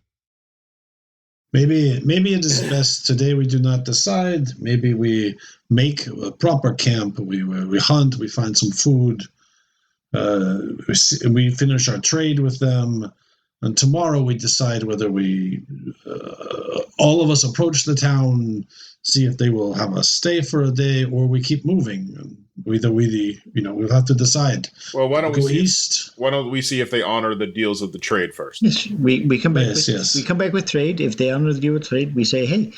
Maybe it is best today we do not decide. Maybe we make a proper camp. We hunt. We find some food. We finish our trade with them. And tomorrow we decide whether we, all of us approach the town, see if they will have us stay for a day, or we keep moving. We'll have to decide. Well, why don't we go east? Why don't we see if they honor the deals of the trade first? Yes, we come back. We come back with trade. If they honor the deal with trade, we say, "Hey,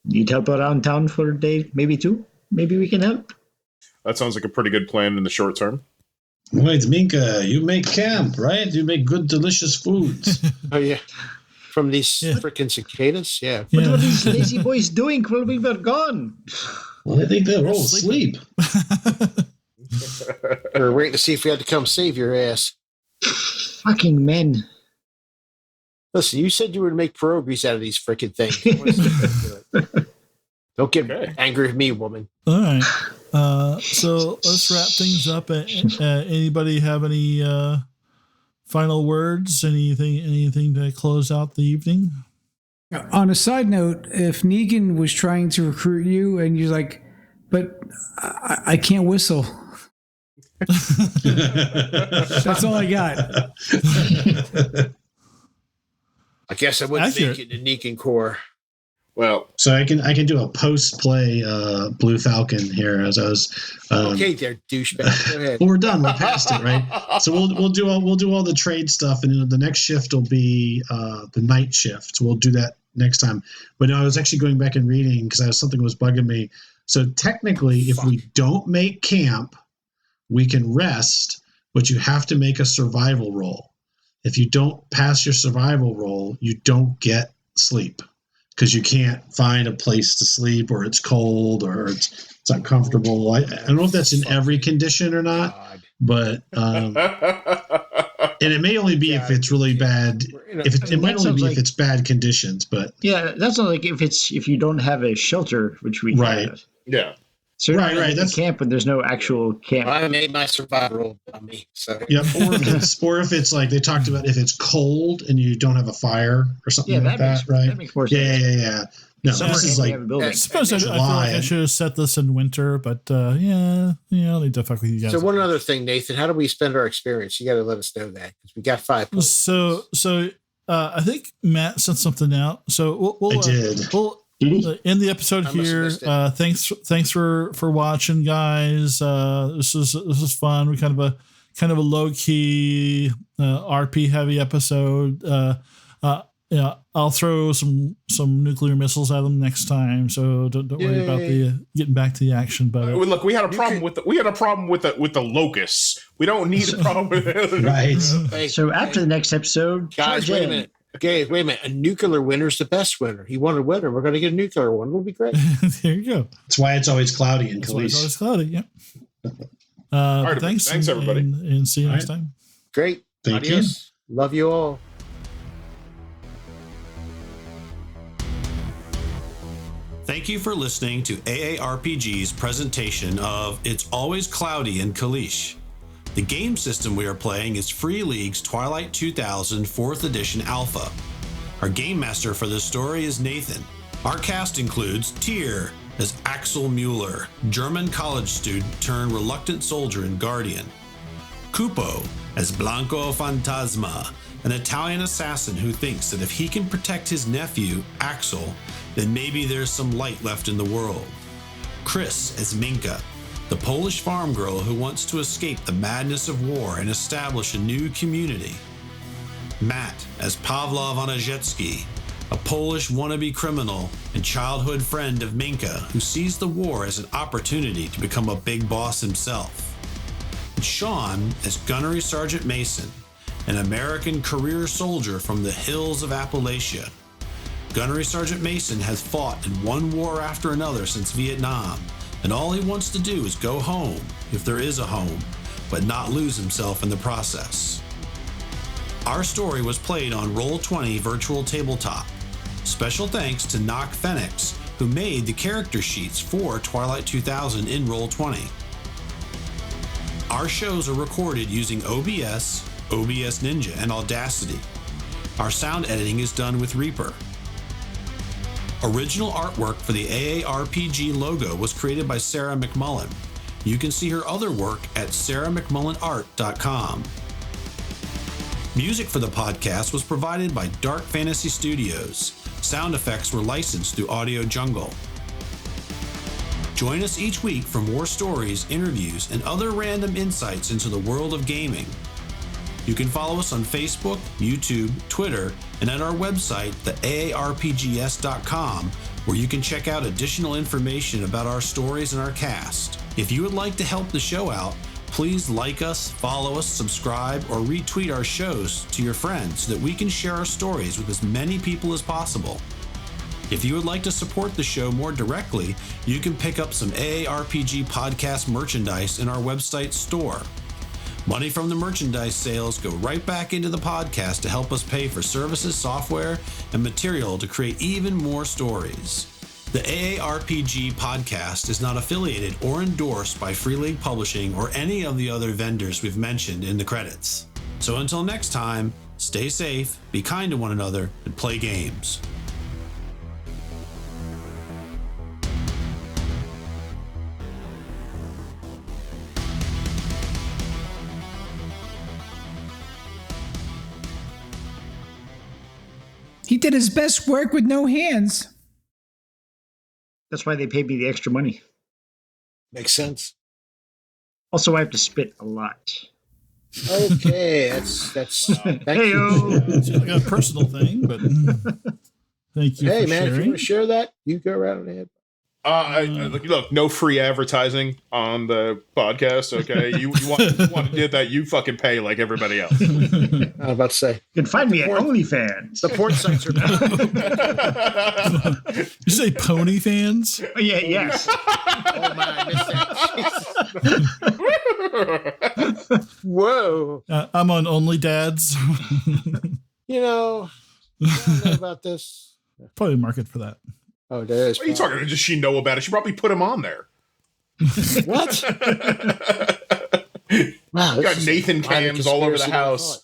need help around town for a day, maybe two. Maybe we can help." That sounds like a pretty good plan in the short term. Wait, Minka, you make camp, right? You make good, delicious foods. Oh, yeah. From these Yeah. freaking cicadas? Yeah. What Yeah. were these lazy boys doing while we were gone? Well, I think they're all sleeping. asleep. We were waiting to see if we had to come save your ass. Fucking men. Listen, you said you would make pierogies out of these freaking things. Don't get angry with me, woman. All right. So let's wrap things up. Anybody have any final words? Anything to close out the evening? On a side note, if Negan was trying to recruit you and you're like, but I can't whistle. That's all I got. I guess I wouldn't Accurate. make it in Negan Core. Well, So I can do a post-play Blue Falcon here as I was. Okay, there, douchebag. Go ahead. Well, we're done. We're past it, right? So we'll do all the trade stuff, and the next shift will be the night shift. We'll do that next time. But no, I was actually going back and reading because something was bugging me. So technically, if we don't make camp, we can rest, but you have to make a survival roll. If you don't pass your survival roll, you don't get sleep because you can't find a place to sleep, or it's cold, or it's uncomfortable. I don't know if that's in every condition or not, God. but and it may only be if it's really bad. It might only be if it's bad conditions, but Yeah, that's not like if you don't have a shelter, which we Right. have. yeah. Certainly Right, you that's- camp when there's no actual camp. I made my survival roll on me. So yep. Or if it's like they talked about, if it's cold and you don't have a fire or something Yeah, like that, right? that makes more Yeah, sense. yeah. No, Summer this is and we like have a building. I suppose I feel July. like I should have set this in winter, but yeah, I'll need to fuck with you guys. So one other thing, Nathan, how do we spend our experience? You got to let us know that because we got 5 points. So I think Matt sent something out. So we'll I did. We'll end the episode I must have here. missed it. Thanks for watching, guys. This is fun. We kind of a low key RP heavy episode. Yeah, I'll throw some nuclear missiles at them next time. So don't worry about the getting back to the action. But Look, we had a problem with the locusts. We don't need a problem with it. right. Hey, So after the next episode, guys, charge wait a in. minute. Okay, wait a minute. A nuclear winner's the best winner. He won a winner. We're going to get a nuclear one. It'll be great. there you go. That's why it's always cloudy in That's why it's Kalisz. always cloudy. Yep. right, Thanks, everybody. and see you All next right. time. Great. Thank you. Adios. Love you all. Thank you for listening to AARPG's presentation of It's Always Cloudy in Kalisz. The game system we are playing is Free League's Twilight 2000 4th Edition Alpha. Our game master for this story is Nathan. Our cast includes Tyr as Axel Mueller, German college student turned reluctant soldier and guardian. Cupo as Blanco Fantasma, an Italian assassin who thinks that if he can protect his nephew, Axel, then maybe there's some light left in the world. Chris as Minka, the Polish farm girl who wants to escape the madness of war and establish a new community. Matt as Pawlaw Wojciechowski, a Polish wannabe criminal and childhood friend of Minka who sees the war as an opportunity to become a big boss himself. And Sean as Gunnery Sergeant Mason, an American career soldier from the hills of Appalachia. Gunnery Sergeant Mason has fought in one war after another since Vietnam, and all he wants to do is go home, if there is a home, but not lose himself in the process. Our story was played on Roll20 Virtual Tabletop. Special thanks to Knock Phoenix, who made the character sheets for Twilight 2000 in Roll20. Our shows are recorded using OBS, OBS Ninja, and Audacity. Our sound editing is done with Reaper. Original artwork for the AARPG logo was created by Sarah McMullen. You can see her other work at sarahmcmullenart.com. Music for the podcast was provided by Dark Fantasy Studios. Sound effects were licensed through Audio Jungle. Join us each week for more stories, interviews, and other random insights into the world of gaming. You can follow us on Facebook, YouTube, Twitter, and at our website, theaarpgs.com, where you can check out additional information about our stories and our cast. If you would like to help the show out, please like us, follow us, subscribe, or retweet our shows to your friends so that we can share our stories with as many people as possible. If you would like to support the show more directly, you can pick up some AARPG podcast merchandise in our website store. Money from the merchandise sales go right back into the podcast to help us pay for services, software, and material to create even more stories. The AARPG podcast is not affiliated or endorsed by Free League Publishing or any of the other vendors we've mentioned in the credits. So until next time, stay safe, be kind to one another, and play games. He did his best work with no hands. That's why they paid me the extra money. Makes sense. Also, I have to spit a lot. Okay, that's thank you. It's like a personal thing, but thank you Hey for man, if you sharing. want to share that, you go right ahead. Look, no free advertising on the podcast. Okay, you want to do that? You fucking pay like everybody else. I was about to say You can find me at OnlyFans. the porn sites are bad. Did you say pony fans? Oh, yeah, yes. Oh man, I missed that. Whoa. I'm on Only Dads. You know, I don't know about this. Probably a market for that. Oh, there is. What are you talking about? Does she know about it? She probably put him on there. What? Wow, Got Nathan cams all over the house.